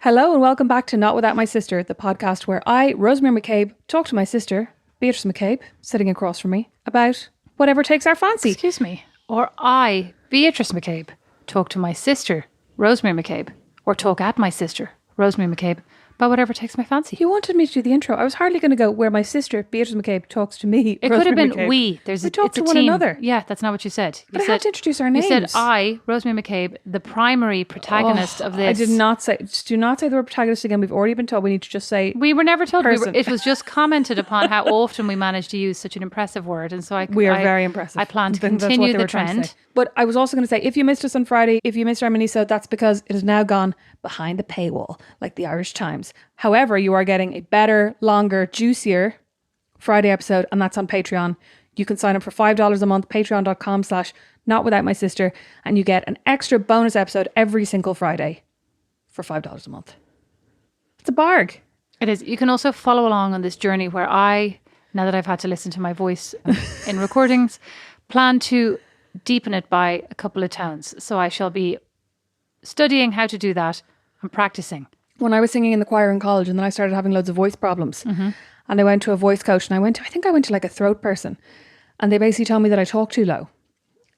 Hello and welcome back to Not Without My Sister, the podcast where I, Rosemary McCabe, talk to my sister, Beatrice McCabe, sitting across from me, about whatever takes our fancy. Excuse me. Or I, Beatrice McCabe, talk to my sister, Rosemary McCabe, or talk at my sister, Rosemary McCabe, about whatever takes my fancy. You wanted me to do the intro. I was hardly going to go where my sister, Beatrice McCabe, talks to me. It Rosemary could have been McCabe. we. We talk to one team. another. Yeah, that's not what you said. But I had to introduce our names. You said I, Rosemary McCabe, the primary protagonist of this. I did not say, do not say the word protagonist again. We've already been told we need to just say We were never told. person. It was just commented upon how often we managed to use such an impressive word. And so we are very impressive. I plan to I think that's what continue they the were trying to trend. say. But I was also going to say, if you missed us on Friday, if you missed our mini-sode, that's because it has now gone behind the paywall, like the Irish Times. However, you are getting a better, longer, juicier Friday episode, and that's on Patreon. You can sign up for $5 a month, patreon.com/notwithoutmysister, and you get an extra bonus episode every single Friday for $5 a month. It's a barg. It is. You can also follow along on this journey where I, now that I've had to listen to my voice in recordings, plan to deepen it by a couple of tones. So I shall be studying how to do that and practicing. When I was singing in the choir in college, and then I started having loads of voice problems, and I went to a voice coach, and I think I went to like a throat person, and they basically told me that I talk too low,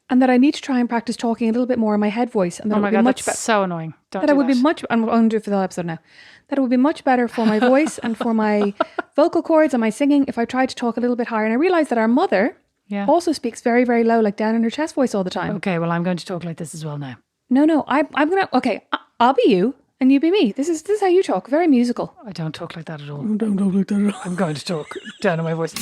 and that I need to try and practice talking a little bit more in my head voice, and that Oh it my would be God, much that's so annoying. Don't that do it would that. be much. I'm going to do it for the whole episode now. That it would be much better for my voice and for my vocal cords and my singing if I tried to talk a little bit higher. And I realized that our mother also speaks very, very low, like down in her chest voice all the time. Okay, well, I'm going to talk like this as well now. No, I'm gonna. Okay, I'll be you. And you be me. This is how you talk. Very musical. I don't talk like that at all. Don't talk like that at all. I'm going to talk down on my voice.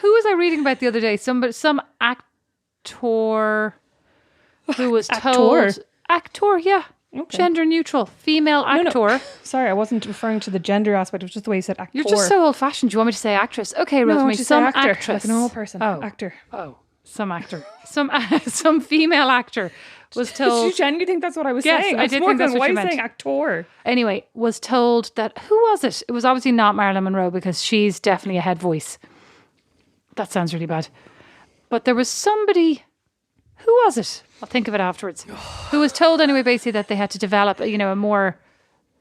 Who was I reading about the other day? Some actor who was told... Actor, yeah. Okay. Gender neutral. Female actor. No. Sorry, I wasn't referring to the gender aspect. It was just the way you said actor. You're just so old fashioned. Do you want me to say actress? Okay, Rosemary. Some actor, actress. like a normal person. Actor. Oh, some actor. Some female actor was told... Did you genuinely think that's what I was Yes, saying? I did think that's what you meant. Saying actor? Anyway, was told that... Who was it? It was obviously not Marilyn Monroe because she's definitely a head voice. That sounds really bad. But there was somebody... Who was it? I'll think of it afterwards. Who was told anyway, basically, that they had to develop, a more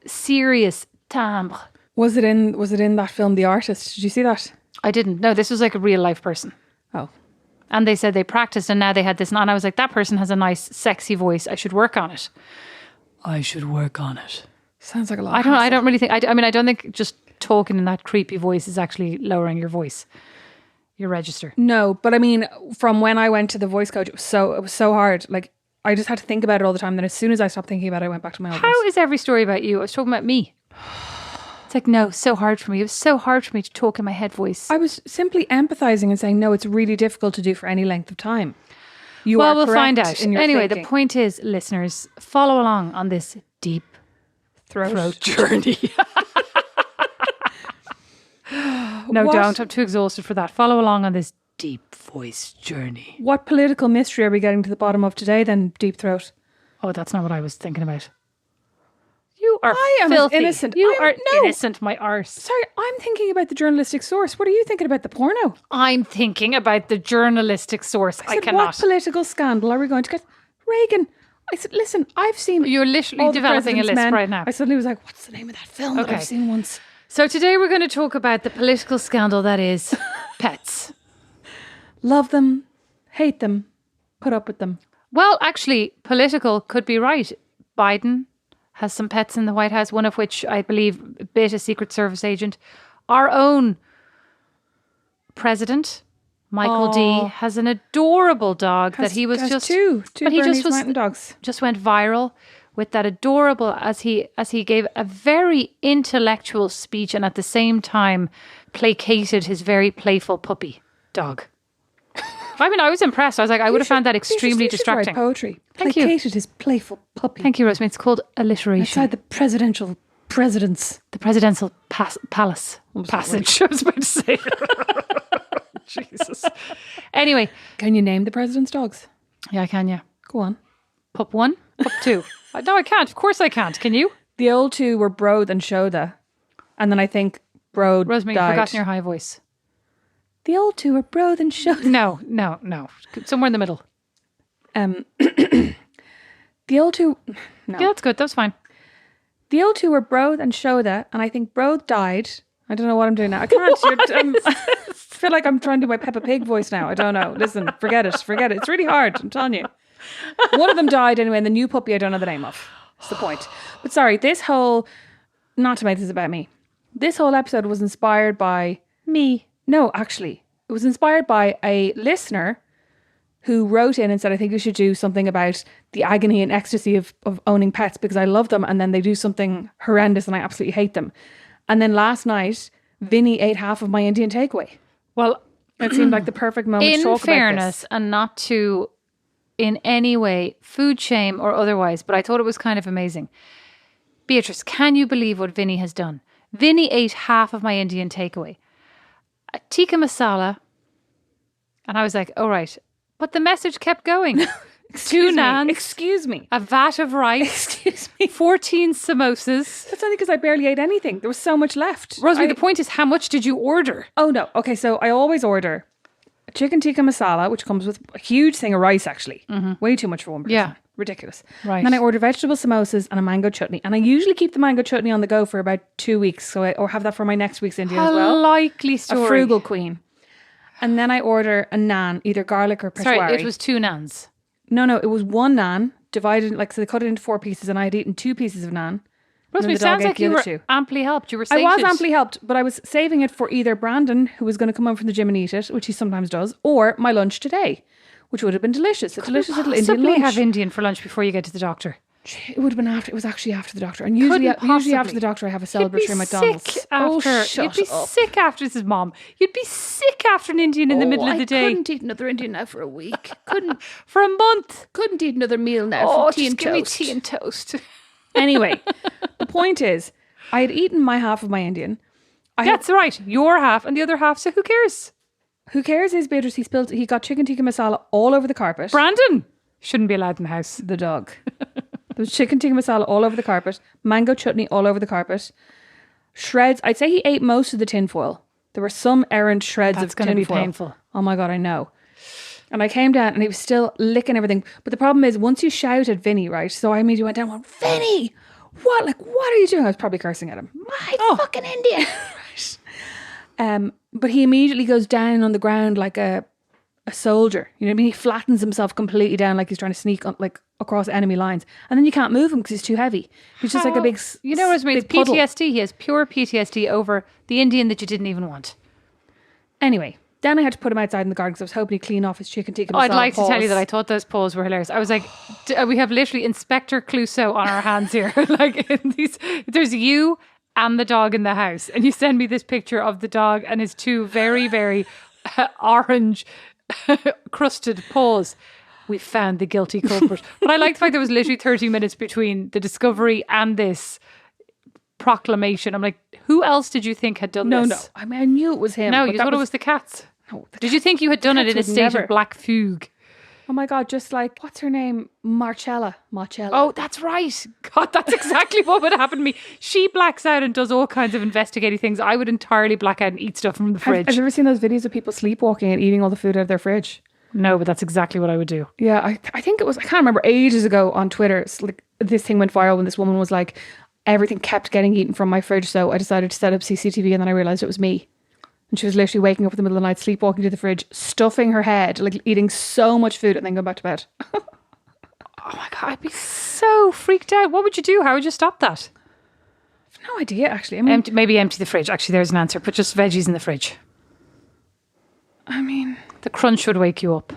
serious timbre. Was it in that film, The Artist? Did you see that? I didn't. No, this was like a real life person. Oh. And they said they practiced and now they had this. And I was like, that person has a nice, sexy voice. I should work on it. Sounds like a lot. I don't really think... I don't think just talking in that creepy voice is actually lowering your voice. Your register. No, but I mean, from when I went to the voice coach, it was so hard. Like, I just had to think about it all the time. Then as soon as I stopped thinking about it, I went back to my old voice. How is every story about you? I was talking about me. It's like, no, so hard for me. It was so hard for me to talk in my head voice. I was simply empathizing and saying, no, it's really difficult to do for any length of time. We'll find out. Anyway, thinking. the point is, listeners, follow along on this deep throat journey. No, don't. I'm too exhausted for that. Follow along on this deep voice journey. What political mystery are we getting to the bottom of today then, Deep Throat? Oh, that's not what I was thinking about. You are as filthy. innocent. You are innocent, my arse. Sorry, I'm thinking about the journalistic source. What are you thinking about the porno? I'm thinking about the journalistic source. I said, cannot. What political scandal are we going to get? Reagan. I said, listen, I've seen... You're literally developing a list right now. I suddenly was like, what's the name of that film that I've seen once? So today we're going to talk about the political scandal that is pets. Love them, hate them, put up with them. Well, actually, political could be right. Biden has some pets in the White House, one of which I believe bit a Secret Service agent. Our own president, Michael D, has an adorable dog that he was just... Two but he Bernese just mountain dogs. Just went viral with that adorable, as he gave a very intellectual speech and at the same time placated his very playful puppy dog. I mean, I was impressed. I was like, I would have found that extremely distracting. Write poetry. Thank you. Placated his playful puppy. Thank you, Rosemary. It's called alliteration. Outside the presidential presidents. The presidential palace passage. I was about to say. Jesus. Anyway. Can you name the president's dogs? Yeah, I can, yeah. Go on. Pup 1, Pup 2. No, I can't. Of course I can't. Can you? The old two were Bród and Síoda. And then I think Bród Rosemary, died. you've forgotten your high voice. The old two were Bród and Síoda. No. Somewhere in the middle. The old two... No. Yeah, that's good. That's fine. The old two were Bród and Síoda, and I think Bród died. I don't know what I'm doing now. I can't. I feel like I'm trying to do my Peppa Pig voice now. I don't know. Listen, forget it. It's really hard. I'm telling you. One of them died anyway, and the new puppy I don't know the name of. That's the point. But sorry, this whole... Not to make this about me. This whole episode was inspired by... Me. No, actually. It was inspired by a listener who wrote in and said, I think you should do something about the agony and ecstasy of owning pets because I love them and then they do something horrendous and I absolutely hate them. And then last night, Vinnie ate half of my Indian takeaway. Well, it seemed like the perfect moment to talk in fairness, and not to in any way food shame or otherwise, but I thought it was kind of amazing. Beatrice, can you believe what Vinnie has done? Vinnie ate half of my Indian takeaway. A tikka masala. And I was like, all right. But the message kept going. Two naans. Excuse me. A vat of rice. Excuse me. 14 samosas. That's only because I barely ate anything. There was so much left. Rosemary, the point is, how much did you order? Oh, no. Okay, so I always order a chicken tikka masala, which comes with a huge thing of rice, actually. Mm-hmm. Way too much for one person. Yeah. Ridiculous. Right. And then I order vegetable samosas and a mango chutney. And I usually keep the mango chutney on the go for about 2 weeks. Or have that for my next week's Indian as well. A likely story. A frugal queen. And then I order a naan, either garlic or peshwari. Sorry, it was 2 naans. No, it was one naan divided, so they cut it into 4 pieces and I had eaten 2 pieces of naan. Rosemary, it sounds like you were amply helped. You were sated. I was amply helped, but I was saving it for either Brandon, who was going to come home from the gym and eat it, which he sometimes does, or my lunch today, which would have been delicious. A delicious little Indian lunch. Have Indian for lunch before you get to the doctor. It would have been after. It was actually after the doctor, and usually after the doctor, I have a celebratory McDonald's. You'd be sick after this is mom. You'd be sick after an Indian in the middle of the day. I couldn't eat another Indian now for a week. Couldn't for a month. Couldn't eat another meal now for tea and toast. Give me tea and toast. Anyway, the point is, I had eaten my half of my Indian. That's right, your half and the other half. So who cares? Who cares? Is Beatrice? He got chicken tikka masala all over the carpet. Brandon shouldn't be allowed in the house. The dog. There was chicken tikka masala all over the carpet, mango chutney all over the carpet, shreds. I'd say he ate most of the tinfoil. There were some errant shreds of tinfoil. That's going to be painful. Oh my God, I know. And I came down and he was still licking everything. But the problem is, once you shout at Vinnie, right? So I immediately went down and went, Vinnie, what are you doing? I was probably cursing at him. My fucking Indian. Right. But he immediately goes down on the ground like a soldier. You know what I mean? He flattens himself completely down like he's trying to sneak on, like across enemy lines. And then you can't move him because he's too heavy. He's just like a big... You know, Rosemary, it's PTSD. He has pure PTSD over the Indian that you didn't even want. Anyway, then I had to put him outside in the garden because I was hoping he'd clean off his chicken tikka masala I'd like paws. to tell you that I thought those paws were hilarious. I was like, we have literally Inspector Clouseau on our hands here. Like, there's you and the dog in the house. And you send me this picture of the dog and his 2 very, very orange crusted paws. We found the guilty culprit. But I like the fact there was literally 30 minutes between the discovery and this proclamation. I'm like, who else did you think had done this? No. I mean, I knew it was him. No, you thought it was the cats. No, did you think you had done it in a state of black fugue? Oh my God, just like, what's her name? Marcella. Oh, that's right. God, that's exactly what would happen to me. She blacks out and does all kinds of investigating things. I would entirely black out and eat stuff from the fridge. Have you ever seen those videos of people sleepwalking and eating all the food out of their fridge? No, but that's exactly what I would do. Yeah, I think it was, I can't remember, ages ago on Twitter, it's like this thing went viral when this woman was like, everything kept getting eaten from my fridge, so I decided to set up CCTV and then I realised it was me. And she was literally waking up in the middle of the night, sleepwalking to the fridge, stuffing her head, like eating so much food and then going back to bed. Oh my God, I'd be so freaked out. What would you do? How would you stop that? I've no idea, actually. I mean, maybe empty the fridge. Actually, there's an answer. Put just veggies in the fridge. I mean, the crunch would wake you up.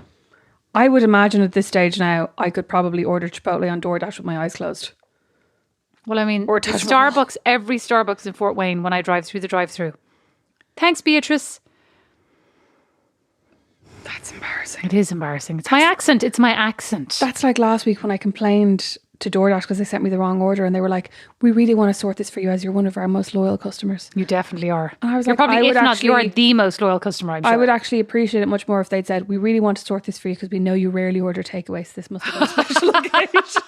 I would imagine at this stage now, I could probably order Chipotle on DoorDash with my eyes closed. Well, I mean, or Starbucks, every Starbucks in Fort Wayne when I drive through the drive-through. Thanks, Beatrice. That's embarrassing. It is embarrassing. It's my accent. It's my accent. That's like last week when I complained to DoorDash because they sent me the wrong order, and they were like, "We really want to sort this for you as you're one of our most loyal customers." You definitely are. And I was You're like, probably, I if would not, you are actually- the most loyal customer, I'm sure. I would actually appreciate it much more if they'd said, "We really want to sort this for you because we know you rarely order takeaways. This must have been a special occasion."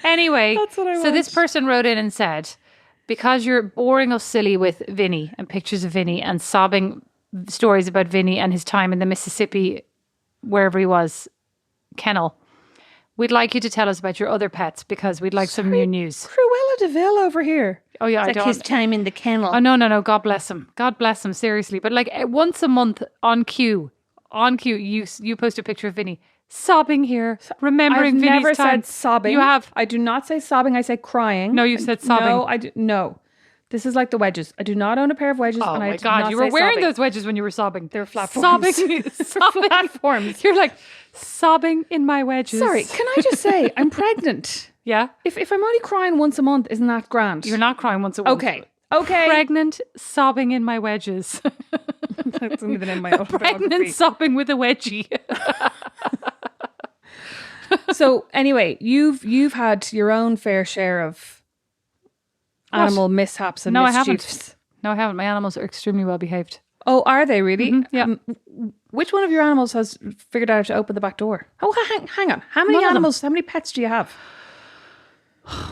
Anyway, That's what I so this want. person wrote in and said, because you're boring us silly with Vinnie and pictures of Vinnie and sobbing stories about Vinnie and his time in the Mississippi, wherever he was, kennel, we'd like you to tell us about your other pets because we'd like some new news. Cruella de Vil over here. Oh yeah, I don't. time in the kennel. Oh no, God bless him. God bless him, seriously. But like once a month on cue, you post a picture of Vinnie sobbing here, remembering I've Vinnie's never time. said sobbing. You have. I do not say sobbing. I say crying. No, you said sobbing. No, I do. No. This is like the wedges. I do not own a pair of wedges. Oh and I my did God, not you were say wearing sobbing. those wedges when you were sobbing. They were platforms. Sobbing. Platforms. You're like, sobbing in my wedges. Sorry, can I just say, I'm pregnant. Yeah? If I'm only crying once a month, isn't that grand? You're not crying once a week. Okay. Okay. Pregnant, sobbing in my wedges. That's going to be the name of my Pregnant, autobiography. sobbing with a wedgie. So anyway, you've had your own fair share of animal mishaps and No, I mischiefs. haven't. No, I haven't. My animals are extremely well behaved. Oh, are they really? yeah. Which one of your animals has figured out how to open the back door? Oh, hang on. How many None of them. animals, how many pets do you have?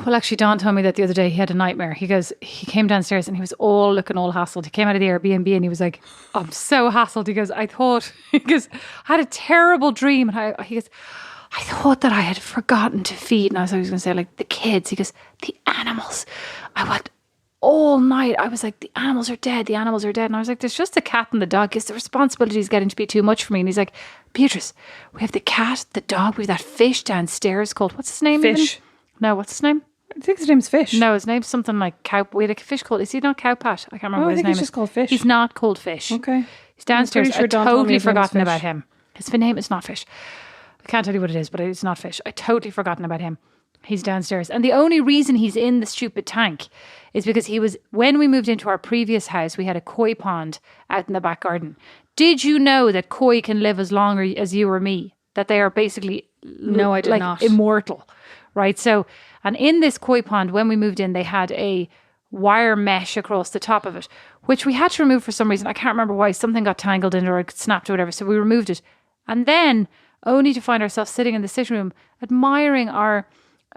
Well, actually, Don told me that the other day he had a nightmare. He goes, he came downstairs and he was all looking all hassled. He came out of the Airbnb and he was like, I'm so hassled. He goes, I had a terrible dream. And he goes, I thought that I had forgotten to feed. And I was going to say, like, the kids. He goes, the animals. I went all night. I was like, the animals are dead. The animals are dead. And I was like, there's just the cat and the dog. Because the responsibility is getting to be too much for me. And he's like, Beatrice, we have the cat, the dog, we have that fish downstairs called, what's his name? Fish. Even? No, what's his name? I think his name's Fish. No, his name's something like Cow. We had a fish called. Is he not Cowpat? I can't remember Oh, what I his think name he's is. just called Fish. He's not called Fish. Okay. He's downstairs. I'm pretty sure I've Don told me totally his name was forgotten Fish. about him. His name is not Fish. I can't tell you what it is, but it's not Fish. I totally forgotten about him. He's downstairs. And the only reason he's in the stupid tank is because he was, when we moved into our previous house, we had a koi pond out in the back garden. Did you know that koi can live as long as you or me? That they are basically No, I did like not. immortal, right? So, and in this koi pond, when we moved in, they had a wire mesh across the top of it, which we had to remove for some reason. I can't remember why. Something got tangled in it or it snapped or whatever. So we removed it. And then only to find ourselves sitting in the sitting room admiring our,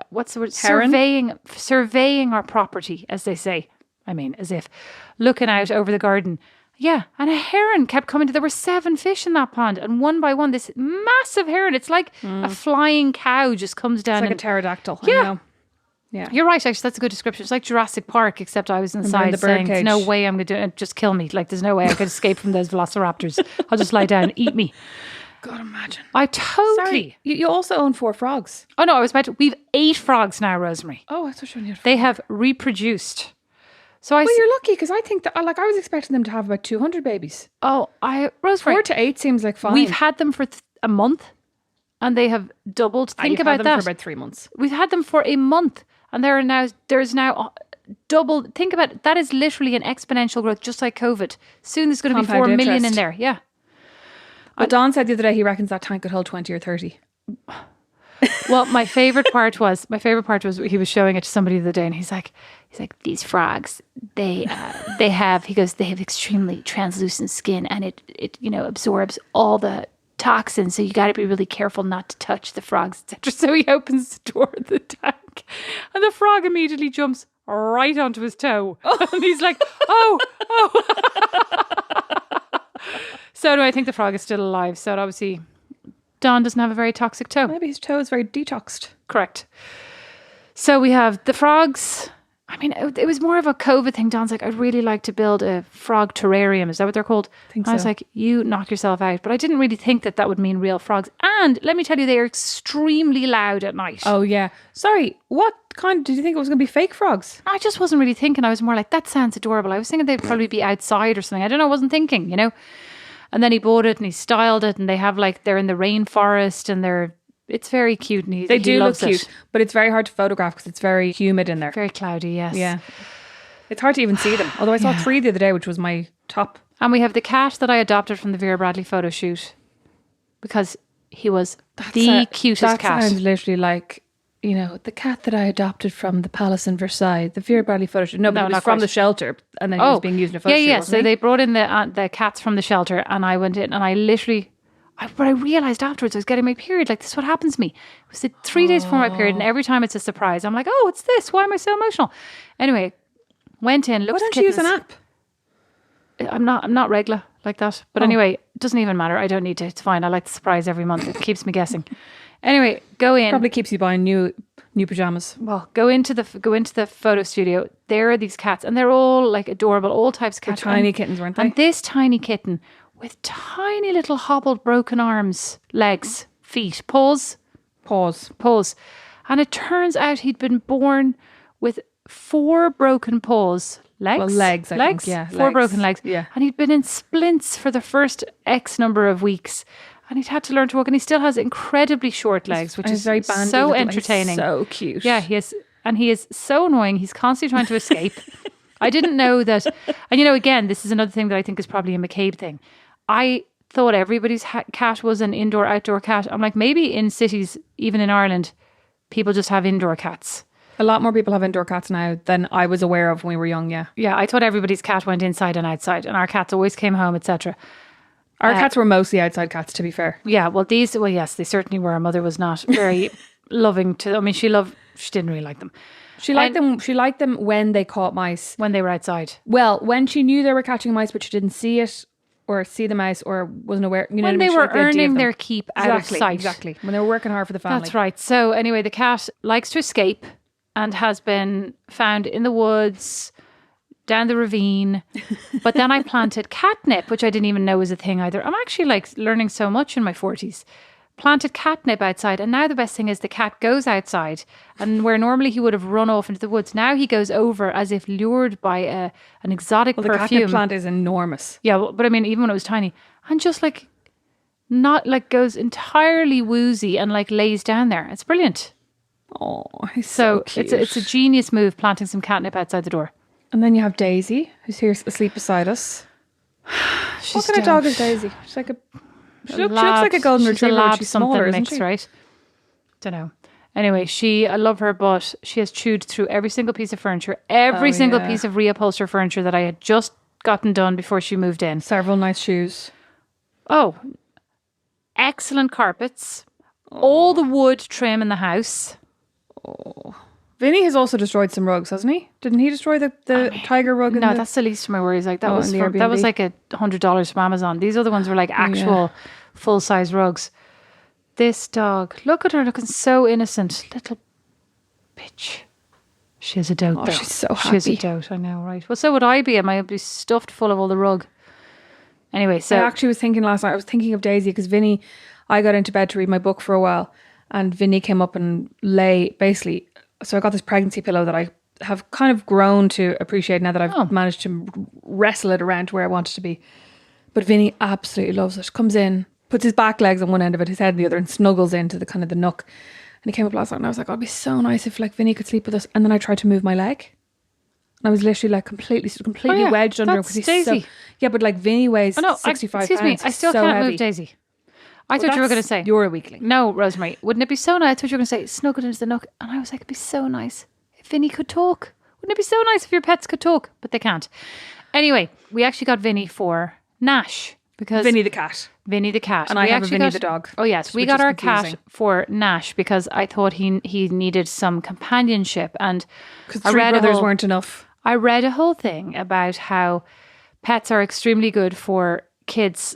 what's the word? Heron? Surveying our property, as they say. I mean, as if looking out over the garden. Yeah, and a heron kept coming to. There were 7 fish in that pond, and one by one, this massive heron. It's like a flying cow just comes down. It's like a and, pterodactyl. Yeah. I know. Yeah. you're right. Actually, that's a good description. It's like Jurassic Park, except I was inside the saying, "There's no birdcage. way I'm going to do it. Just kill me. Like, there's no way I could escape from those velociraptors. I'll just lie down, eat me." God, imagine. I totally. Sorry. You also own 4 frogs. Oh no, I was about to. We've 8 frogs now, Rosemary. Oh, I thought you only had 4. They have reproduced. So Well, you're lucky because I think that, like, I was expecting them to have about 200 babies. Rosemary, 4 to 8 seems like fine. we've had them for a month, and they have doubled. Think You've about had them that. for about 3 months. We've had them for a month, and there's now double. Think about it. That is literally an exponential growth, just like COVID. Soon there's going to be 4 Compound million in interest. there. Yeah. But Don said the other day he reckons that tank could hold 20 or 30. Well, my favorite part was he was showing it to somebody the other day, and he's like these frogs they have extremely translucent skin, and it absorbs all the toxins, so you got to be really careful not to touch the frogs, etc. So he opens the door of the tank, and the frog immediately jumps right onto his toe, and he's like, oh. So do I think the frog is still alive? So obviously, Don doesn't have a very toxic toe. Maybe his toe is very detoxed. Correct. So we have the frogs. I mean, it was more of a COVID thing. Don's like, I'd really like to build a frog terrarium. Is that what they're called? I was so. like, you knock yourself out. But I didn't really think that would mean real frogs. And let me tell you, they are extremely loud at night. Oh, yeah. Sorry, what kind did you think it was going to be fake frogs? I just wasn't really thinking. I was more like, that sounds adorable. I was thinking they'd probably be outside or something. I don't know. I wasn't thinking, And then he bought it and he styled it, and they have they're in the rainforest, and it's very cute. And They he do look loves cute, it. but it's very hard to photograph because it's very humid in there. Very cloudy, yes. Yeah. It's hard to even see them. Although I saw 3 the other day, which was my top. And we have the cat that I adopted from the Vera Bradley photo shoot because he was the cutest That cat. sounds literally like you know, the cat that I adopted from the palace in Versailles, the Fear Badly footage. No, but it was not from quite. the shelter, and then he was being used in a photo shoot, Yeah. wasn't So he? they brought in the cats from the shelter, and I went in, and I literally, but I realized afterwards I was getting my period. Like, this is what happens to me. It was 3 days before my period, and every time it's a surprise. I'm like, oh, it's this. Why am I so emotional? Anyway, went in, looked Why at don't you use an kittens. app? I'm not regular like that. But anyway, it doesn't even matter. I don't need to. It's fine. I like the surprise every month. It keeps me guessing. Anyway, go in. Probably keeps you buying new pajamas. Well, go into the photo studio. There are these cats, and they're all like adorable, all types of cats. Tiny kittens, weren't they? And this tiny kitten with tiny little hobbled, broken arms, legs, feet, paws. And it turns out he'd been born with 4 broken paws. Legs? Well, legs, I think, yeah. 4 broken legs. Yeah. And he'd been in splints for the first X number of weeks. And he'd had to learn to walk. And he still has incredibly short legs, which And is he's very bandy so little- entertaining. he's so cute. Yeah, he is. And he is so annoying. He's constantly trying to escape. I didn't know that. And, you know, again, this is another thing that I think is probably a McCabe thing. I thought everybody's cat was an indoor-outdoor cat. I'm like, maybe in cities, even in Ireland, people just have indoor cats. A lot more people have indoor cats now than I was aware of when we were young, yeah. Yeah, I thought everybody's cat went inside and outside, and our cats always came home, etc. Our cats were mostly outside cats, to be fair. Yeah, well, yes, they certainly were. Our mother was not very loving to. I mean, she didn't really like them. She liked them. She liked them when they caught mice. When they were outside. Well, when she knew they were catching mice, but she didn't see it or see the mouse or wasn't aware. You know When what I mean? they She were liked the idea of earning them. their keep out of sight. Exactly. When they were working hard for the family. That's right. So anyway, the cat likes to escape and has been found in the woods, down the ravine. But then I planted catnip, which I didn't even know was a thing either. I'm actually like learning so much in my 40s. Planted catnip outside, and now the best thing is the cat goes outside, and where normally he would have run off into the woods, now he goes over as if lured by an exotic The perfume. catnip plant is enormous. Yeah, but I mean, even when it was tiny, and just like not like goes entirely woozy and like lays down there. It's brilliant. Oh, he's so cute. it's a genius move planting some catnip outside the door. And then you have Daisy, who's here asleep beside us. What kind of dog is Daisy? She's like she looks like a golden retriever, but she's smaller, isn't she? Right? Don't know. Anyway, I love her, but she has chewed through every single piece of furniture, every single piece of reupholster furniture that I had just gotten done before she moved in. Several nice shoes. Oh, excellent carpets. All the wood trim in the house. Vinnie has also destroyed some rugs, hasn't he? Didn't he destroy the tiger rug? No, that's the least of my worries. Like that Oh, was in the that was Airbnb. like $100 from Amazon. These other ones were like actual full size rugs. This dog, look at her looking so innocent, little bitch. She is a dote. Oh, though. she's so She is a happy. dote. I know, right? Well, so would I be. I'd be stuffed full of all the rug. Anyway, so I actually was thinking last night, I was thinking of Daisy because Vinnie, I got into bed to read my book for a while and Vinnie came up and lay basically. So I got this pregnancy pillow that I have kind of grown to appreciate now that I've managed to wrestle it around to where I want it to be. But Vinnie absolutely loves it. Comes in, puts his back legs on one end of it, his head on the other, and snuggles into the kind of the nook. And he came up last night and I was like, oh, it'd be so nice if like Vinnie could sleep with us. And then I tried to move my leg. And I was literally like completely wedged under him that's because he's Daisy. so. Yeah, but like Vinnie weighs 65 excuse pounds. me, I He's still so can't heavy. move Daisy. I thought you were going to say you're a weakling. No, Rosemary, wouldn't it be so nice? I thought you were going to say snuggled into the nook, and I was like, it'd be so nice if Vinnie could talk. Wouldn't it be so nice if your pets could talk? But they can't. Anyway, we actually got Vinnie for Nash because Vinnie the cat. Vinnie the cat, And I have a Vinnie the dog. Oh yes, we which got is our confusing. cat for Nash because I thought he needed some companionship, and Because I three read a brothers whole- weren't enough. I read a whole thing about how pets are extremely good for kids'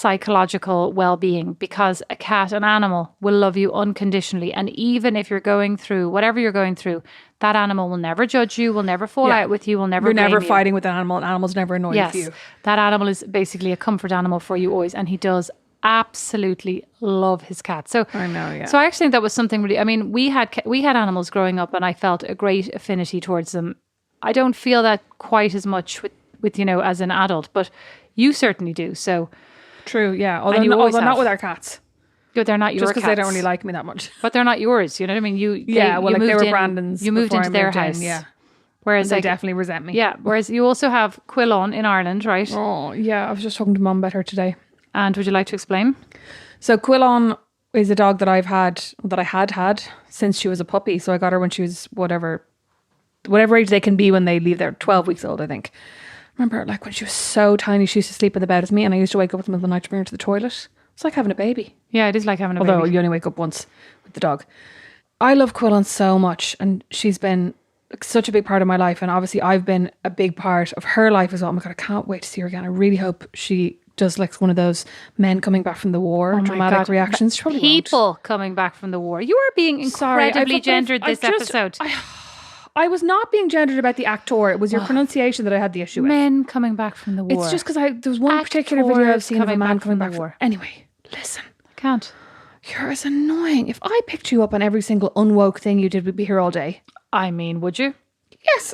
psychological well-being because a cat, an animal, will love you unconditionally. And even if you're going through whatever you're going through, that animal will never judge you, will never fall out with you, will never You're blame never you. fighting with an animal. An animal's never annoying Yes, for you. that animal is basically a comfort animal for you always. And he does absolutely love his cat. So I know, yeah. So I actually think that was something really, I mean, we had animals growing up and I felt a great affinity towards them. I don't feel that quite as much with as an adult, but you certainly do. So True, yeah. Although, And you always not have. with our cats. they're not your Just cats. because they don't really like me that much. But they're not yours. You know what I mean? You Yeah, well, like they moved were in- Brandon's. You moved before into I their moved in, house. yeah. Whereas They like, definitely resent me. yeah. Whereas you also have Quillon in Ireland, right? Oh, yeah. I was just talking to Mum about her today. And would you like to explain? So Quillon is a dog that I had since she was a puppy. So I got her when she was whatever age they can be when they leave there, 12 weeks old, I think. Remember, like when she was so tiny, she used to sleep in the bed with me, and I used to wake up in the middle of the night to bring her to the toilet. It's like having a baby. Yeah, it is like having a Although baby. you only wake up once with the dog. I love Quillon so much, and she's been like such a big part of my life, and obviously I've been a big part of her life as well. Oh my God, I can't wait to see her again. I really hope she does like one of those men coming back from the war dramatic reactions. She probably People won't. coming back from the war. You are being incredibly gendered this episode. I was not being gendered about the actor. It was your pronunciation that I had the issue with. Men coming back from the war. It's just because there was one particular video I've seen of a man coming back from the war. Anyway, listen. I can't. You're as annoying. If I picked you up on every single unwoke thing you did, we'd be here all day. I mean, would you? Yes.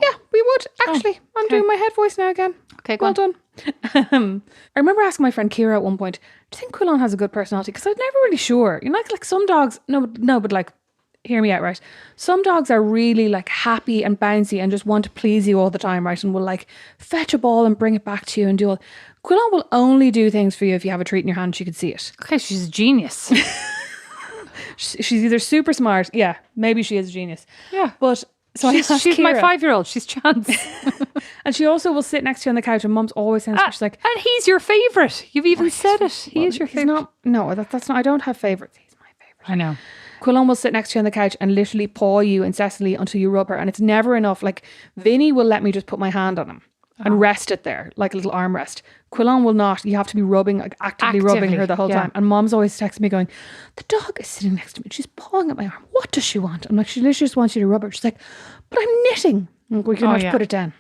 Yeah, we would. Actually, I'm doing my head voice now again. Okay, well done. I remember asking my friend Kyra at one point, do you think Quillon has a good personality? Because I was never really sure. You know, like some dogs, no, but like, hear me out, right? Some dogs are really like happy and bouncy and just want to please you all the time, right? And will like fetch a ball and bring it back to you and do all. Quillon will only do things for you if you have a treat in your hand. She could see it. Okay, she's a genius. She's either super smart. Yeah, maybe she is a genius. Yeah. But so she's my 5-year-old. She's Chance. And she also will sit next to you on the couch, and Mum's always saying, she's like, and he's your favourite. You've even said it. He is your favourite. That's not, I don't have favourites. He's my favourite. I know. Quillon will sit next to you on the couch and literally paw you incessantly until you rub her. And it's never enough. Like, Vinnie will let me just put my hand on him and rest it there, like a little arm rest. Quillon will not. You have to be rubbing, like actively rubbing her the whole time. And Mom's always texting me going, the dog is sitting next to me. She's pawing at my arm. What does she want? I'm like, she literally just wants you to rub her. She's like, but I'm knitting. I'm like, well, you're going to have to put it down.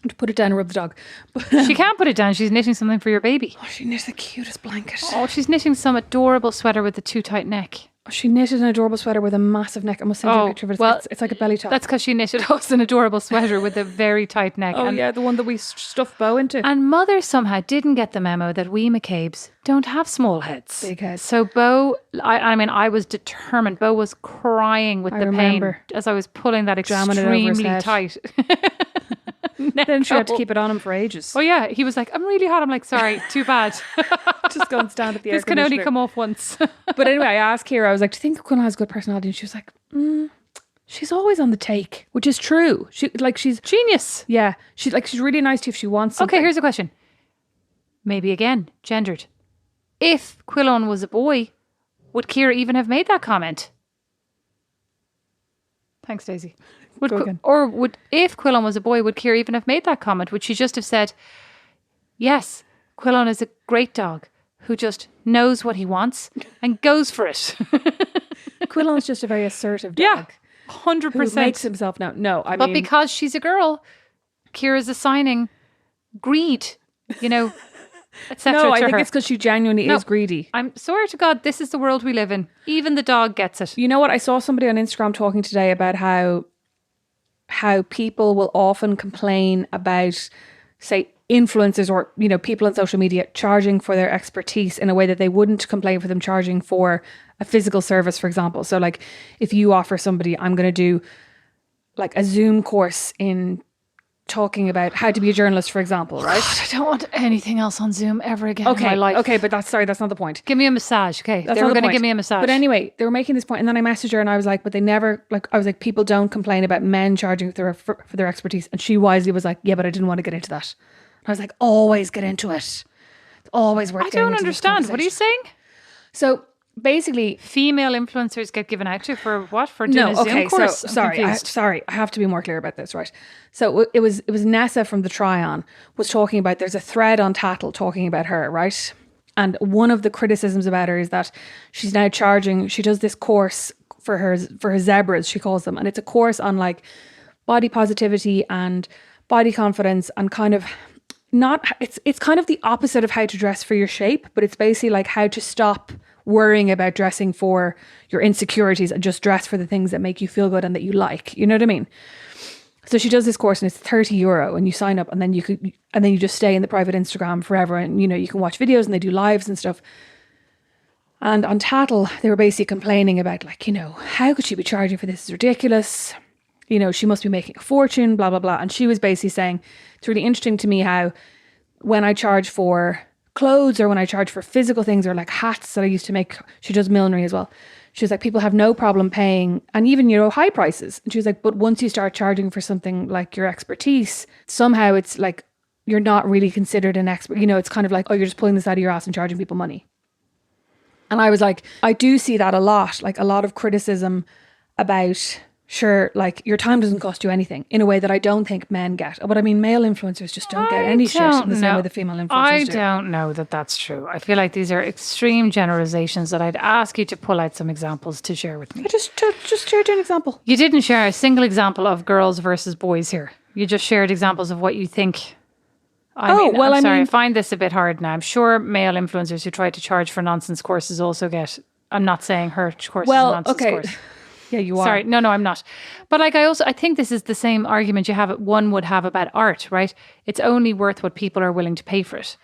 To put it down and rub the dog. But, she can't put it down. She's knitting something for your baby. Oh, she knit the cutest blanket. Oh, she's knitting some adorable sweater with a too tight neck. She knitted an adorable sweater with a massive neck. I must send you a picture of it. Well, it's like a belly top. That's because she knitted us an adorable sweater with a very tight neck. Oh, yeah, the one that we stuffed Bo into. And Mother somehow didn't get the memo that we McCabe's don't have small heads. Big heads. So Bo, I was determined. Bo was crying with the pain as I was pulling that extremely tight. Then she had to keep it on him for ages. Oh yeah, he was like, I'm really hot. I'm like, sorry, too bad. Just go and stand at the air This can only come off once. But anyway, I asked Kyra, I was like, do you think Quillon has good personality? And she was like, she's always on the take, which is true. She's genius. Yeah. She's really nice to you if she wants something. Okay, here's a question. Maybe again, gendered. If Quillon was a boy, would Kyra even have made that comment? Thanks, Daisy. If Quillon was a boy, would Kyra even have made that comment? Would she just have said, yes, Quillon is a great dog who just knows what he wants and goes for it. Quillon's just a very assertive dog. Yeah, 100%. Who makes himself known. No, I mean... But because she's a girl, Kyra's assigning greed, etc. No, I think it's because she genuinely is greedy. I'm swear to God, this is the world we live in. Even the dog gets it. You know what? I saw somebody on Instagram talking today about how people will often complain about, say, influencers or, people on social media charging for their expertise in a way that they wouldn't complain for them charging for a physical service, for example. So like if you offer somebody, I'm going to do like a Zoom course in talking about how to be a journalist, for example, right? God, I don't want anything else on Zoom ever again in my life. Okay, but that's not the point. Give me a massage, okay? They were going to give me a massage. But anyway, they were making this point, and then I messaged her and I was like, but they never, people don't complain about men charging for their expertise. And she wisely was like, yeah, but I didn't want to get into that. And I was like, always get into it. It's always worth getting into I don't understand. What are you saying? So basically, female influencers get given out to for what? For doing a Zoom course? So, sorry, I have to be more clear about this, right? So it was Nessa from the Try-On was talking about, there's a thread on Tattle talking about her, right? And one of the criticisms about her is that she's now charging, she does this course for her zebras, she calls them. And it's a course on like body positivity and body confidence and kind of it's kind of the opposite of how to dress for your shape, but it's basically like how to stop worrying about dressing for your insecurities and just dress for the things that make you feel good and that you like. You know what I mean? So she does this course and it's €30 and you sign up and then you just stay in the private Instagram forever and you can watch videos and they do lives and stuff. And on Tattle, they were basically complaining about how could she be charging for this? It's ridiculous. She must be making a fortune, blah, blah, blah. And she was basically saying, it's really interesting to me how when I charge for clothes or when I charge for physical things or like hats that I used to make. She does millinery as well. She was like, people have no problem paying, and even, high prices. And she was like, but once you start charging for something like your expertise, somehow it's like, you're not really considered an expert. It's kind of like, oh, you're just pulling this out of your ass and charging people money. And I was like, I do see that a lot, like a lot of criticism about, sure, like your time doesn't cost you anything in a way that I don't think men get. But I mean, male influencers just don't get any shit in the same way the female influencers do. I don't know that that's true. I feel like these are extreme generalizations that I'd ask you to pull out some examples to share with me. Just shared an example. You didn't share a single example of girls versus boys here. You just shared examples of what you think. I find this a bit hard now. I'm sure male influencers who try to charge for nonsense courses also get. I'm not saying her course is a nonsense course. Yeah, you are. Sorry, no, I'm not. But like, I think this is the same argument one would have about art, right? It's only worth what people are willing to pay for it.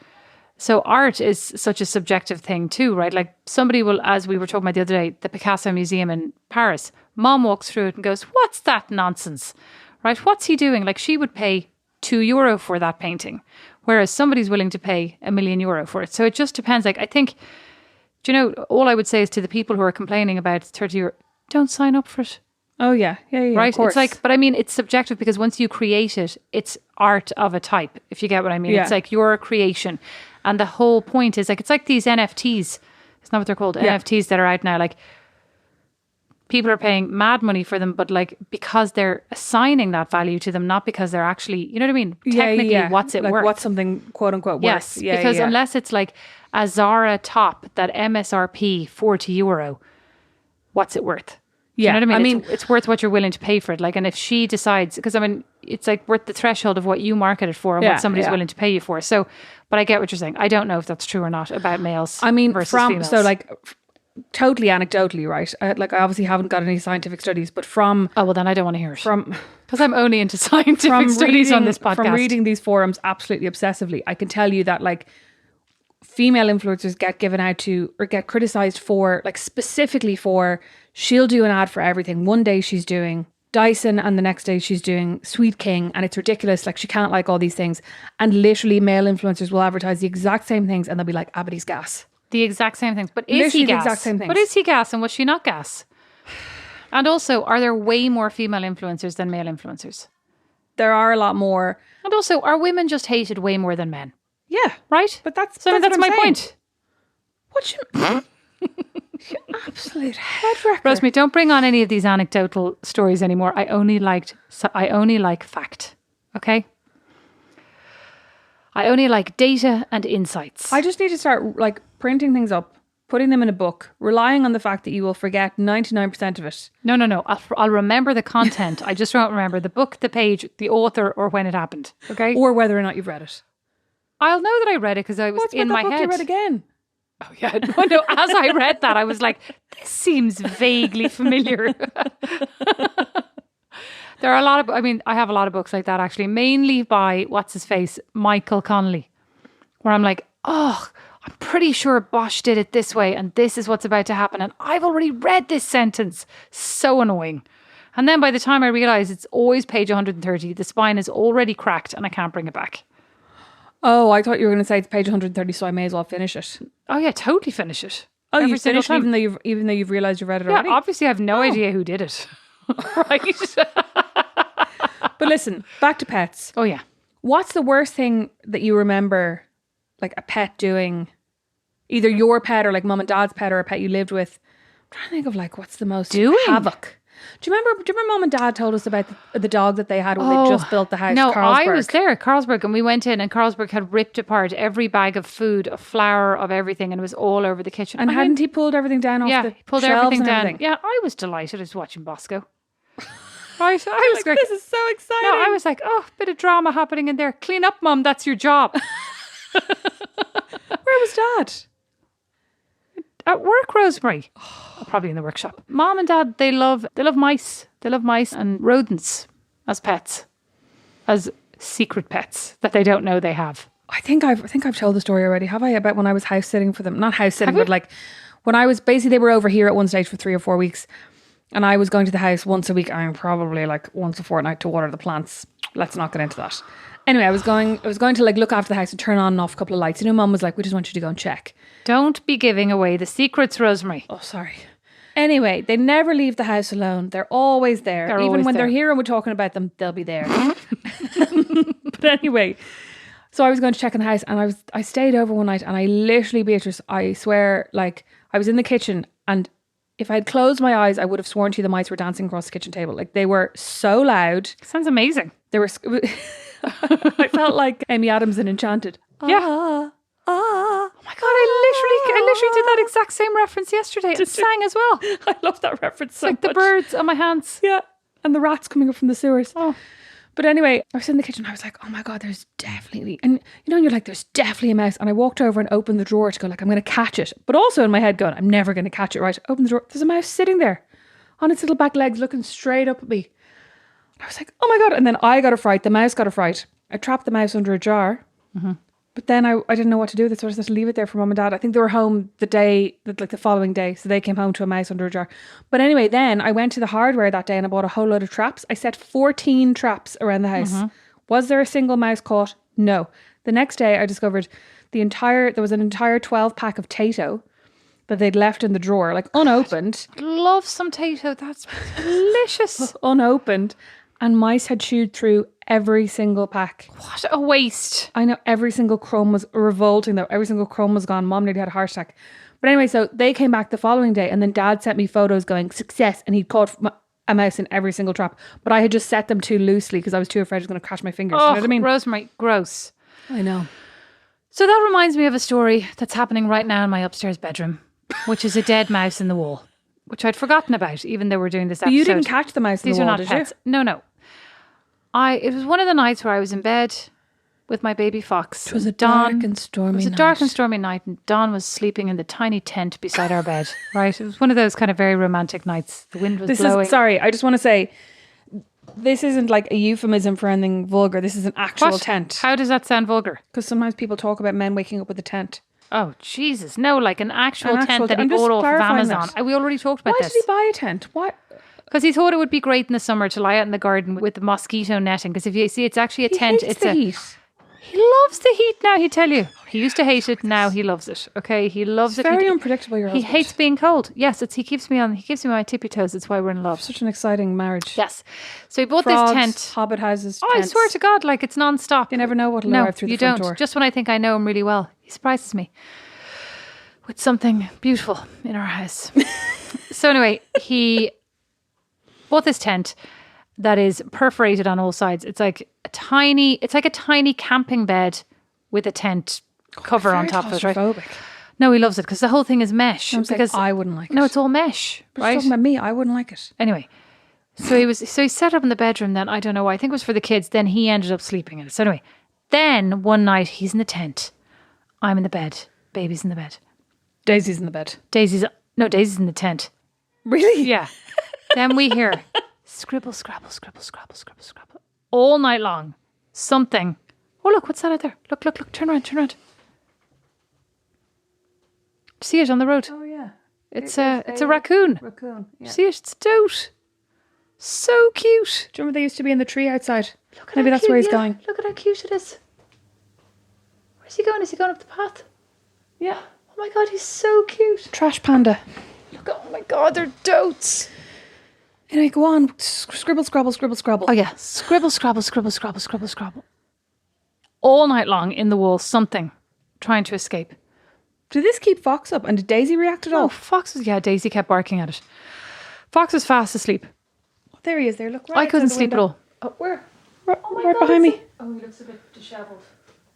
So art is such a subjective thing too, right? Like somebody will, as we were talking about the other day, the Picasso Museum in Paris, mom walks through it and goes, what's that nonsense? Right? What's he doing? Like she would pay €2 for that painting, whereas somebody's willing to pay €1 million for it. So it just depends. Like I think, all I would say is to the people who are complaining about 30 euro, don't sign up for it. Oh yeah. Right? Of course. It's like, but I mean, it's subjective because once you create it, it's art of a type, if you get what I mean. It's like your creation. And the whole point is like, it's like these NFTs. It's not what they're called. NFTs that are out now. Like people are paying mad money for them, but like because they're assigning that value to them, not because they're actually, you know what I mean? Technically, what's it like worth? What's something quote unquote worth? Yes, because unless it's like a Zara top that MSRP €40, what's it worth? Do you know what I mean? It's worth what you're willing to pay for it. Like, and if she decides, because I mean, it's like worth the threshold of what you market it for and what somebody's willing to pay you for. So, but I get what you're saying. I don't know if that's true or not about males. I mean, versus females. So like totally anecdotally, right? I obviously haven't got any scientific studies, but from well, then I don't want to hear it because I'm only into scientific studies on this podcast. From reading these forums absolutely obsessively, I can tell you that like female influencers get given out to or get criticized for, like specifically for, she'll do an ad for everything. One day she's doing Dyson and the next day she's doing Sweet King, and it's ridiculous. Like she can't like all these things. And literally male influencers will advertise the exact same things and they'll be like, but he's gas. The exact same things. But is he gas? The exact same things. But is he gas and was she not gas? And also, are there way more female influencers than male influencers? There are a lot more. And also, are women just hated way more than men? Yeah. Right? But that's my point. What you... You absolute head wrecker. Rosemary, don't bring on any of these anecdotal stories anymore. I only like fact. Okay? I only like data and insights. I just need to start like printing things up, putting them in a book, relying on the fact that you will forget 99% of it. No. I'll remember the content. I just don't remember the book, the page, the author, or when it happened. Okay? Or whether or not you've read it. I'll know that I read it because I was in my head. You read again? Oh yeah, no. As I read that, I was like, "This seems vaguely familiar." There are a lot of. I mean, I have a lot of books like that actually, mainly by what's his face, Michael Connolly, where I'm like, "Oh, I'm pretty sure Bosch did it this way, and this is what's about to happen, and I've already read this sentence." So annoying. And then by the time I realise it's always page 130, the spine is already cracked, and I can't bring it back. Oh, I thought you were going to say it's page 130, so I may as well finish it. Oh yeah, totally finish it. Oh, you finished it even though you've realised you've read it already? Yeah, obviously I have no idea who did it. Right? But listen, back to pets. Oh yeah. What's the worst thing that you remember, like a pet doing? Either your pet or like mum and dad's pet or a pet you lived with. I'm trying to think of like what's the most havoc. Do you remember mum and dad told us about the dog that they had when they just built the house? No, Carlsberg? I was there at Carlsberg and we went in and Carlsberg had ripped apart every bag of food, of flour, of everything, and it was all over the kitchen. And hadn't he pulled everything down off the shelves? Yeah, he pulled everything down. Everything? Yeah, I was delighted. I was watching Bosco. Right, I was like, this is so exciting. No, I was like, oh, bit of drama happening in there. Clean up, mum, that's your job. Where was dad? At work, Rosemary. Probably in the workshop. Mom and dad, they love mice. They love mice and rodents as pets, as secret pets that they don't know they have. I think I've told the story already, have I? About when I was house sitting for them. Not house sitting, but like when I was basically, they were over here at one stage for 3 or 4 weeks, and I was going to the house once a week. I mean, probably like once a fortnight to water the plants. Let's not get into that. Anyway, I was going to like look after the house and turn on and off a couple of lights. Mum was like, we just want you to go and check. Don't be giving away the secrets, Rosemary. Oh, sorry. Anyway, they never leave the house alone. They're always there. Even always when there. they're here and we're talking about them, they'll be there. But anyway, so I was going to check in the house and I stayed over one night and I literally, Beatrice, I swear, like I was in the kitchen and if I had closed my eyes, I would have sworn to you the mice were dancing across the kitchen table. Like they were so loud. Sounds amazing. They were, I felt like Amy Adams in Enchanted. Yeah. Oh my God, I literally did that exact same reference yesterday and sang as well. I love that reference so Like much. the birds on my hands. Yeah. And the rats coming up from the sewers. Oh. But anyway, I was in the kitchen. I was like, oh my God, there's definitely, and you're like, there's definitely a mouse. And I walked over and opened the drawer to go like, I'm going to catch it. But also in my head going, I'm never going to catch it, right? Open the drawer. There's a mouse sitting there on its little back legs looking straight up at me. I was like, oh my God. And then I got a fright. The mouse got a fright. I trapped the mouse under a jar. Mm-hmm. But then I didn't know what to do with it, so I just had to leave it there for Mum and Dad. I think they were home the following day, so they came home to a mouse under a jar. But anyway, then I went to the hardware that day and I bought a whole load of traps. I set 14 traps around the house. Mm-hmm. Was there a single mouse caught? No. The next day I discovered there was an entire 12 pack of Tato that they'd left in the drawer, like unopened. Love some Tato. That's delicious. Unopened. And mice had chewed through every single pack. What a waste. I know, every single crumb was revolting though. Every single crumb was gone. Mum nearly had a heart attack. But anyway, so they came back the following day and then Dad sent me photos going, success. And he'd caught a mouse in every single trap. But I had just set them too loosely because I was too afraid I was going to crash my fingers. Oh, you know what I mean? Rosemary, gross. I know. So that reminds me of a story that's happening right now in my upstairs bedroom, which is a dead mouse in the wall, which I'd forgotten about, even though we're doing this episode. But you didn't catch the mouse in These the wall, are not did pets. you? No. It was one of the nights where I was in bed with my baby fox. It was a dark and stormy night. It was a dark and stormy night and Dawn was sleeping in the tiny tent beside our bed, right? It was one of those kind of very romantic nights. The wind was blowing. Sorry, I just want to say, this isn't like a euphemism for anything vulgar. This is an actual tent. How does that sound vulgar? Because sometimes people talk about men waking up with a tent. Oh, Jesus. No, like an actual tent that he I'm just bought off of clarifying Amazon. that. We already talked about Why this. did he buy a tent? Why? Because he thought it would be great in the summer to lie out in the garden with the mosquito netting. Because if you see, it's actually a tent. Hates It's the heat. He loves the heat now, he'd tell you. He used to hate it, now he loves it. Okay, he loves it. Very unpredictable, your He husband. hates being cold. Yes, he keeps me on my tippy toes. It's why we're in love. Such an exciting marriage. Yes. So he bought Frogs, this tent. hobbit houses, Oh, tents. I swear to God, like it's non-stop. You never know what'll No, arrive through the you front don't. door. Just when I think I know him really well, he surprises me with something beautiful in our house. So anyway, he bought this tent that is perforated on all sides. It's like a tiny camping bed with a tent cover on top of it, right? Claustrophobic. No, he loves it because the whole thing is mesh. I was like, Because I wouldn't like it. no, it's all mesh, But right? talking about me, I wouldn't like it. Anyway, so he set up in the bedroom. Then I don't know why. I think it was for the kids. Then he ended up sleeping in it. So anyway, then one night he's in the tent. I'm in the bed. Baby's in the bed. Daisy's in the bed. Daisy's in the tent. Really? Yeah. Then we hear scribble, scrabble, scribble, scrabble, scribble, scrabble all night long. Something. Oh look, what's that out there? Look, turn around. See it on the road? Oh yeah. It's a raccoon. Raccoon. Yeah. See it? It's dote. So cute. Do you remember they used to be in the tree outside? Look at Maybe how that's cute, where he's yeah. going. Look at how cute it is. Where's he going? Is he going up the path? Yeah. Oh my God, he's so cute. Trash panda. Look, oh my God, they're dotes. Anyway, go on. Scribble, scrabble, scribble, scrabble. Oh yeah, scribble, scrabble, scribble, scrabble, scribble, scrabble. All night long in the wall, something trying to escape. Did this keep Fox up? And did Daisy react at all? Daisy kept barking at it. Fox was fast asleep. Oh, there he is. There. Look. Right I couldn't outside the sleep at window. all. Oh, where? Right, Oh my right God, behind me. Oh, he looks a bit dishevelled.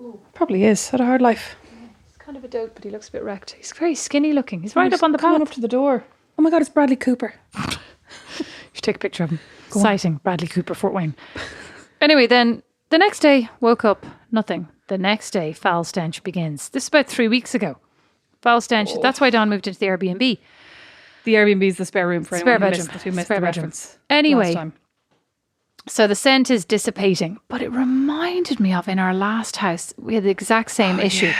Ooh, Probably is. Had a hard life. he's kind of a dope, but he looks a bit wrecked. He's very skinny looking. He's right up on the Coming path. up to the door. Oh my God, it's Bradley Cooper. You should take a picture of him. Sighting Bradley Cooper, Fort Wayne. Anyway, then the next day, woke up, nothing. The next day, foul stench begins. This is about 3 weeks ago. Foul stench. Oh. That's why Dawn moved into the Airbnb. The Airbnb is the spare room for Spare anyone bedroom. who missed Spare the bedroom. reference. Anyway. last time. So the scent is dissipating, but it reminded me of in our last house, we had the exact same issue.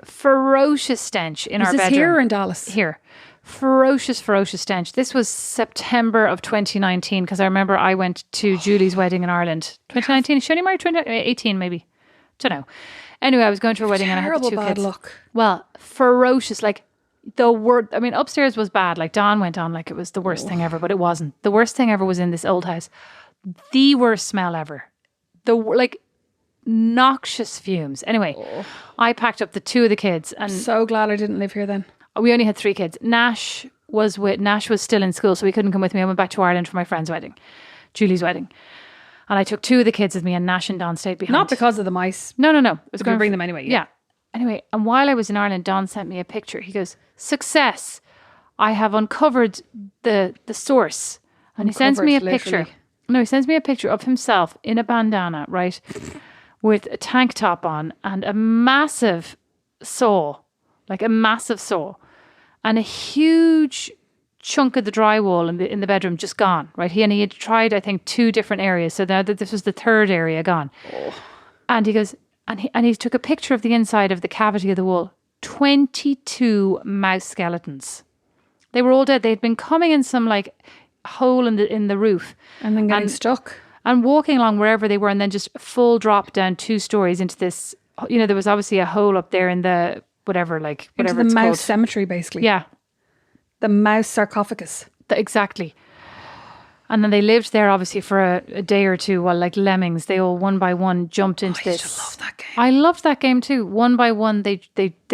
Ferocious stench in Was our this bedroom. here or in Dallas? Here. ferocious stench. This was September of 2019 because I remember I went to Julie's wedding in Ireland. 2019. Is she only married 2018 maybe? Don't know. Anyway, I was going to her wedding and I had the two bad kids. luck. Well, ferocious. Like the word. I mean, upstairs was bad. Like Dawn went on like it was the worst thing ever, but it wasn't. The worst thing ever was in this old house. The worst smell ever. Like noxious fumes. Anyway, I packed up the two of the kids and So glad I didn't live here then. we only had 3 kids. Nash was still in school, so he couldn't come with me. I went back to Ireland for my friend's wedding, Julie's wedding. And I took 2 of the kids with me and Nash and Don stayed behind. Not because of the mice. No. I was Going going to bring them anyway. Yeah. Anyway, and while I was in Ireland, Don sent me a picture. He goes, "Success. I have uncovered the source." And he sends me a picture. Literally. No, he sends me a picture of himself in a bandana, right? With a tank top on and a massive saw. And a huge chunk of the drywall in the bedroom just gone, right? He had tried, I think, 2 different areas. So now that this was the 3rd area gone. And he goes, and he took a picture of the inside of the cavity of the wall. 22 mouse skeletons. They were all dead. They had been coming in some like hole in the roof. And then getting stuck. And walking along wherever they were and then just full drop down 2 stories into this, there was obviously a hole up there in the whatever Into whatever the it's mouse called. cemetery, basically. Yeah, The mouse sarcophagus. exactly. And then they lived there obviously for a day or two while like lemmings, they all one by one jumped into I this. used to love that game. I loved that game too. One by one they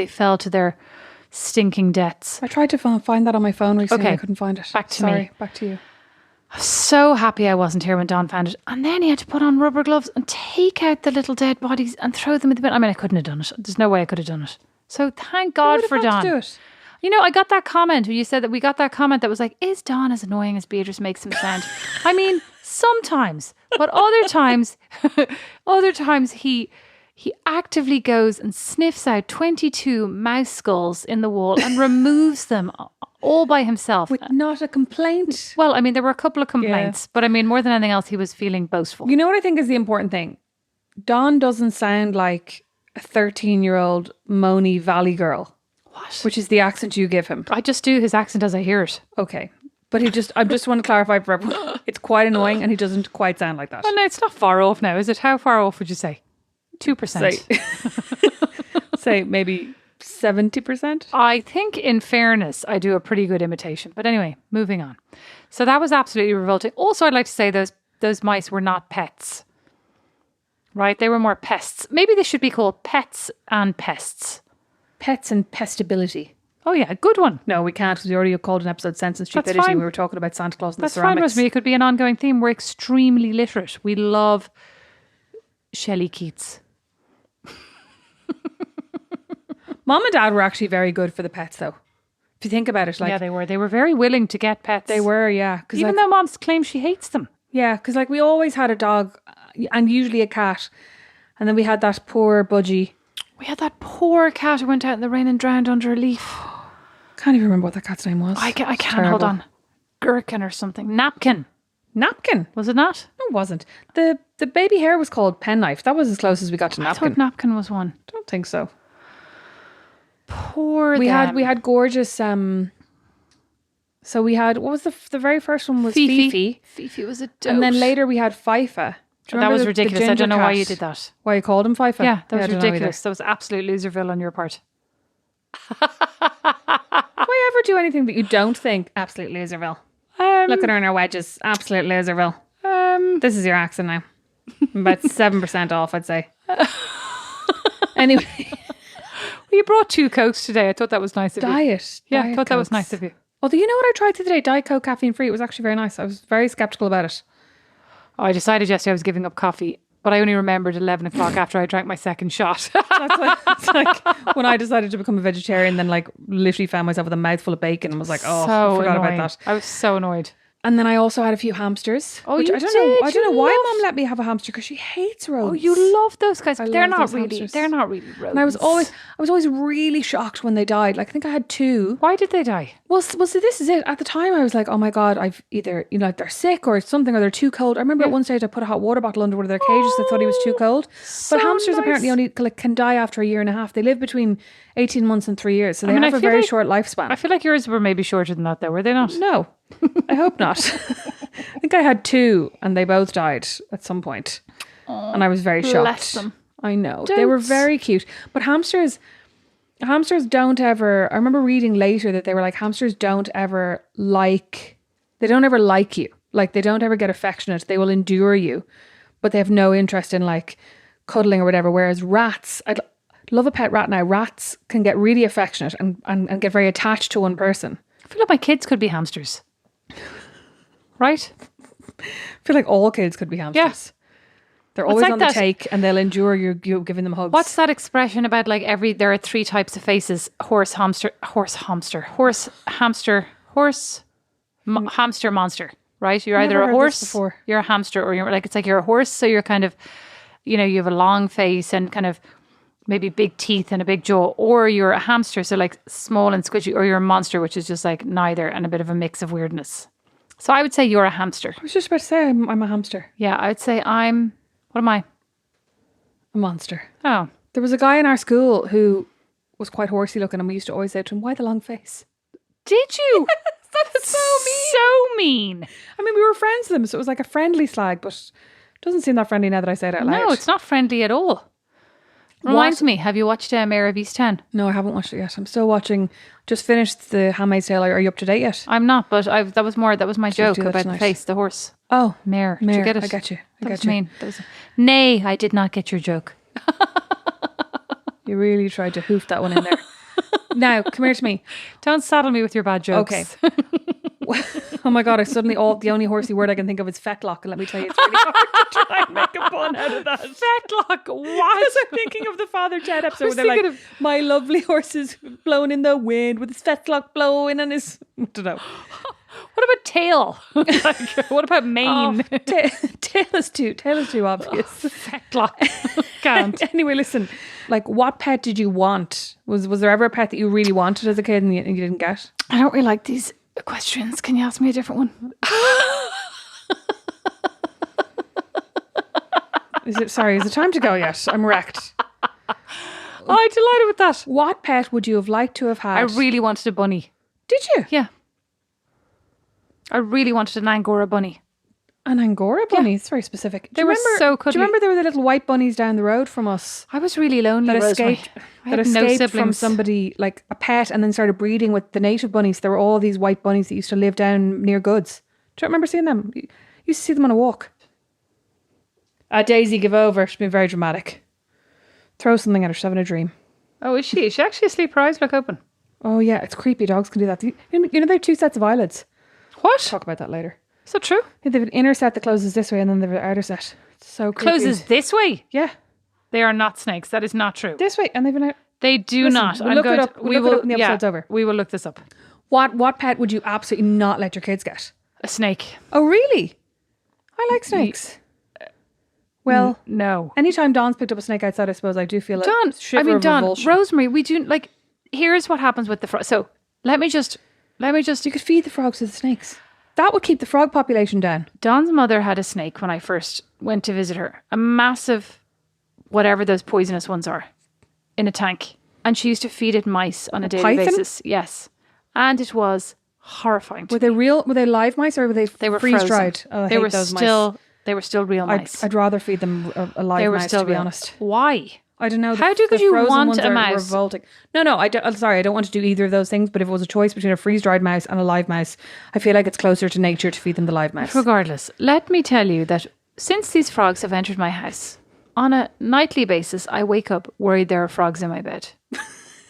fell to their stinking deaths. I tried to find that on my phone recently. Okay. I couldn't find it. Back to Sorry, me. back to you. I was so happy I wasn't here when Don found it. And then he had to put on rubber gloves and take out the little dead bodies and throw them in the bin. I mean, I couldn't have done it. There's no way I could have done it. So thank God for Don. Don. Do it. I got that comment. You said that we got that comment that was like, is Don as annoying as Beatrice makes him sound? I mean, sometimes, but other times he actively goes and sniffs out 22 mouse skulls in the wall and removes them all by himself. With not a complaint. Well, I mean, there were a couple of complaints, but I mean, more than anything else, he was feeling boastful. You know what I think is the important thing? Dawn doesn't sound like a 13-year-old moany valley girl. What? Which is the accent you give him. I just do his accent as I hear it. Okay. But I just want to clarify for everyone. It's quite annoying and he doesn't quite sound like that. Well, no, it's not far off now, is it? How far off would you say? 2%. Say maybe 70%. I think, in fairness, I do a pretty good imitation. But anyway, moving on. So that was absolutely revolting. Also, I'd like to say those mice were not pets. Right? They were more pests. Maybe they should be called pets and pests. Pets and pestability. Oh yeah, good one. No, we can't because we already called an episode Sense and That's Stupidity. fine. We were talking about Santa Claus and That's the fine, ceramics. Rosemary. It could be an ongoing theme. We're extremely literate. We love Shelley Keats. Mom and Dad were actually very good for the pets, though. If you think about it, like Yeah, they were. They were very willing to get pets. they were, yeah. Cause Even like, though Mom's claims she hates them. yeah, because like we always had a dog and usually a cat, and then we had that poor budgie. We had that poor cat who went out in the rain and drowned under a leaf. Can't even remember what that cat's name was. I can't. Terrible. Hold on. Gherkin or something. Napkin. Napkin. Was it not? No, it wasn't. The baby hair was called Penknife. That was as close as we got to I napkin. thought Napkin was one. Don't think so. Poor We them. had gorgeous so we had, what was the very first one was Fifi. Fifi was a dope. And then later we had Fifa. Do you That remember was the ridiculous. I ginger don't know why cat? you did that. Why you called him Fifa? Yeah, that was I don't know ridiculous. That was absolute loserville on your part. either. Why ever do anything that you don't think absolute loserville? Look at her in her wedges. Absolute loserville. This is your accent now. About 7% off, I'd say. Anyway. Well, you brought 2 Cokes today. I thought that was nice of you. Diet. Yeah, I Diet thought that was Cokes. nice of you. Although, you know what I tried today? Diet Coke caffeine free. It was actually very nice. I was very skeptical about it. I decided yesterday I was giving up coffee, but I only remembered 11 o'clock after I drank my second shot. It's like when I decided to become a vegetarian, then like literally found myself with a mouthful of bacon and was like, oh, So I forgot annoying. about that. I was so annoyed. And then I also had a few hamsters. Oh, which you I don't know. did? I don't know You why loved- Mum let me have a hamster because she hates rodents. Oh, you love those guys. I They're love not those really. hamsters. They're not really rodents. And I was always really shocked when they died. Like I think I had 2. Why did they die? Well, see, this is it. At the time, I was like, oh my God, I've either, like they're sick or something, or they're too cold. I remember at one stage I put a hot water bottle under one of their cages. I thought he was too cold. So But hamsters nice. apparently only can die after a year and a half. They live between 18 months and 3 years. So they I have a feel very like- short lifespan. I feel like yours were maybe shorter than that, though. Were they not? No, I hope not. I think I had 2 and they both died at some point. And I was very shocked. bless them. I know. They were Don't. very cute. But hamsters don't ever, I remember reading later that they were like, hamsters don't ever like you. Like they don't ever get affectionate. They will endure you, but they have no interest in like cuddling or whatever. Whereas rats, I'd love a pet rat now. Rats can get really affectionate and get very attached to one person. I feel like my kids could be hamsters. Right? I feel like all kids could be hamsters. They're always like on the that? take and they'll endure you giving them hugs. What's that expression about like there are 3 types of faces? Hamster, monster, right? You're either never a heard this horse, before. you're a hamster, or you're like, it's like you're a horse. So you're kind of, you have a long face and kind of maybe big teeth and a big jaw, or you're a hamster. So like small and squishy, or you're a monster, which is just like neither and a bit of a mix of weirdness. So I would say you're a hamster. I was just about to say I'm a hamster. Yeah, I would say what am I? A monster. Oh, There was a guy in our school who was quite horsey looking and we used to always say to him, why the long face? did you? That's so mean. So mean. I mean, we were friends with them, so it was like a friendly slag, but it doesn't seem that friendly now that I say it out loud. No, it's not friendly at all. Reminds me, have you watched Mayor of Easttown? No, I haven't watched it yet. I'm still watching, just finished The Handmaid's Tale. Are you up to date yet? I'm not, but that was my joke do that about the tonight. face, the horse. Oh, Mare. Did you get it? I get you. That was mean. Nay, I did not get your joke. You really tried to hoof that one in there. Now, come here to me. Don't saddle me with your bad jokes. Okay. Oh my God, the only horsey word I can think of is fetlock, and let me tell you, it's really hard to try and make a pun out of that. Fetlock, what? Because I'm thinking of the Father Ted episode where was they're like, thinking my lovely horse is blown in the wind with his fetlock blowing and his, I don't know. What about tail? Like, what about mane? Oh, tail is too obvious. Fetlock. Can't. Anyway, listen, like what pet did you want? Was there ever a pet that you really wanted as a kid and you didn't get? I don't really like these equestrians. Can you ask me a different one? Is it time to go yet? I'm wrecked. Oh, I'm delighted with that. What pet would you have liked to have had? I really wanted a bunny. Did you? Yeah. I really wanted an Angora bunny. An Angora bunny? It's very specific. They were so cuddly. Do you remember there were the little white bunnies down the road from us? I was really lonely. That Rosemary. escaped I that had no escaped from siblings. somebody, like a pet, and then started breeding with the native bunnies. There were all these white bunnies that used to live down near Goods. Do you remember seeing them? You used to see them on a walk. Daisy, give over. She's been very dramatic. Throw something at her. She's having a dream. Oh, is she? Is she actually asleep, her eyes back open? Oh yeah, it's creepy. Dogs can do that. You know they have 2 sets of eyelids. What? Talk about that later. Is that true? Yeah, they have an inner set that closes this way, and then they have an outer set. It's so creepy. Closes this way? Yeah, They are not snakes. That is not true. this way, and they've an out. They do Listen, not. we'll I'm look it going up. to- We'll look it up when the episode's over. We will look this up. What pet would you absolutely not let your kids get? A snake. Oh really? I like snakes. Well, No. anytime Dawn's picked up a snake outside, I suppose I do feel a shiver of Dawn, revulsion. Rosemary, we do like. Here's what happens with the frog. So let me just. You could feed the frogs to the snakes. That would keep the frog population down. Dawn's mother had a snake when I first went to visit her. A massive, whatever those poisonous ones are, in a tank, and she used to feed it mice on a daily python? basis. Yes, and it was horrifying. Were they real? Were they live mice or were they? They were freeze frozen. dried. Oh, I they hate were those still. mice. They were still real mice. I'd rather feed them a live they were mouse, still to be real. honest. Why? I don't know. How could the you frozen want ones a are mouse? Revolting. No. I don't want to do either of those things. But if it was a choice between a freeze-dried mouse and a live mouse, I feel like it's closer to nature to feed them the live mouse. Regardless, let me tell you that since these frogs have entered my house, on a nightly basis, I wake up worried there are frogs in my bed.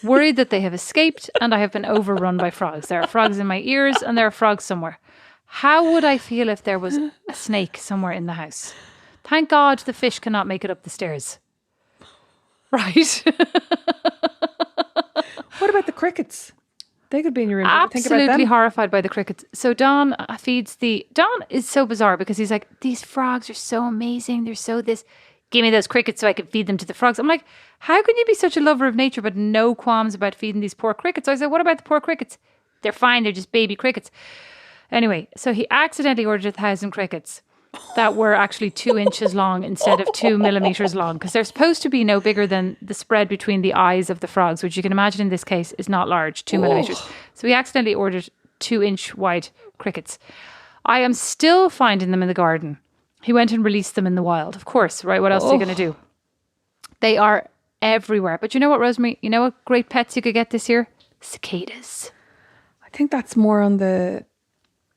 Worried that they have escaped and I have been overrun by frogs. There are frogs in my ears and there are frogs somewhere. How would I feel if there was a snake somewhere in the house? Thank God the fish cannot make it up the stairs. Right? What about the crickets? They could be in your room. Think about absolutely them. horrified by the crickets. So Don Don is so bizarre because he's like, these frogs are so amazing. They're so this. Give me those crickets so I can feed them to the frogs. I'm like, how can you be such a lover of nature but no qualms about feeding these poor crickets? So I said, what about the poor crickets? They're fine. They're just baby crickets. Anyway, so he accidentally ordered 1,000 crickets that were actually 2 inches long instead of 2 millimeters long, because they're supposed to be no bigger than the spread between the eyes of the frogs, which you can imagine in this case is not large, 2 millimeters. So he accidentally ordered 2-inch wide crickets. I am still finding them in the garden. He went and released them in the wild, of course, right? What else are you going to do? They are everywhere. But you know what, Rosemary? You know what great pets you could get this year? Cicadas. I think that's more on the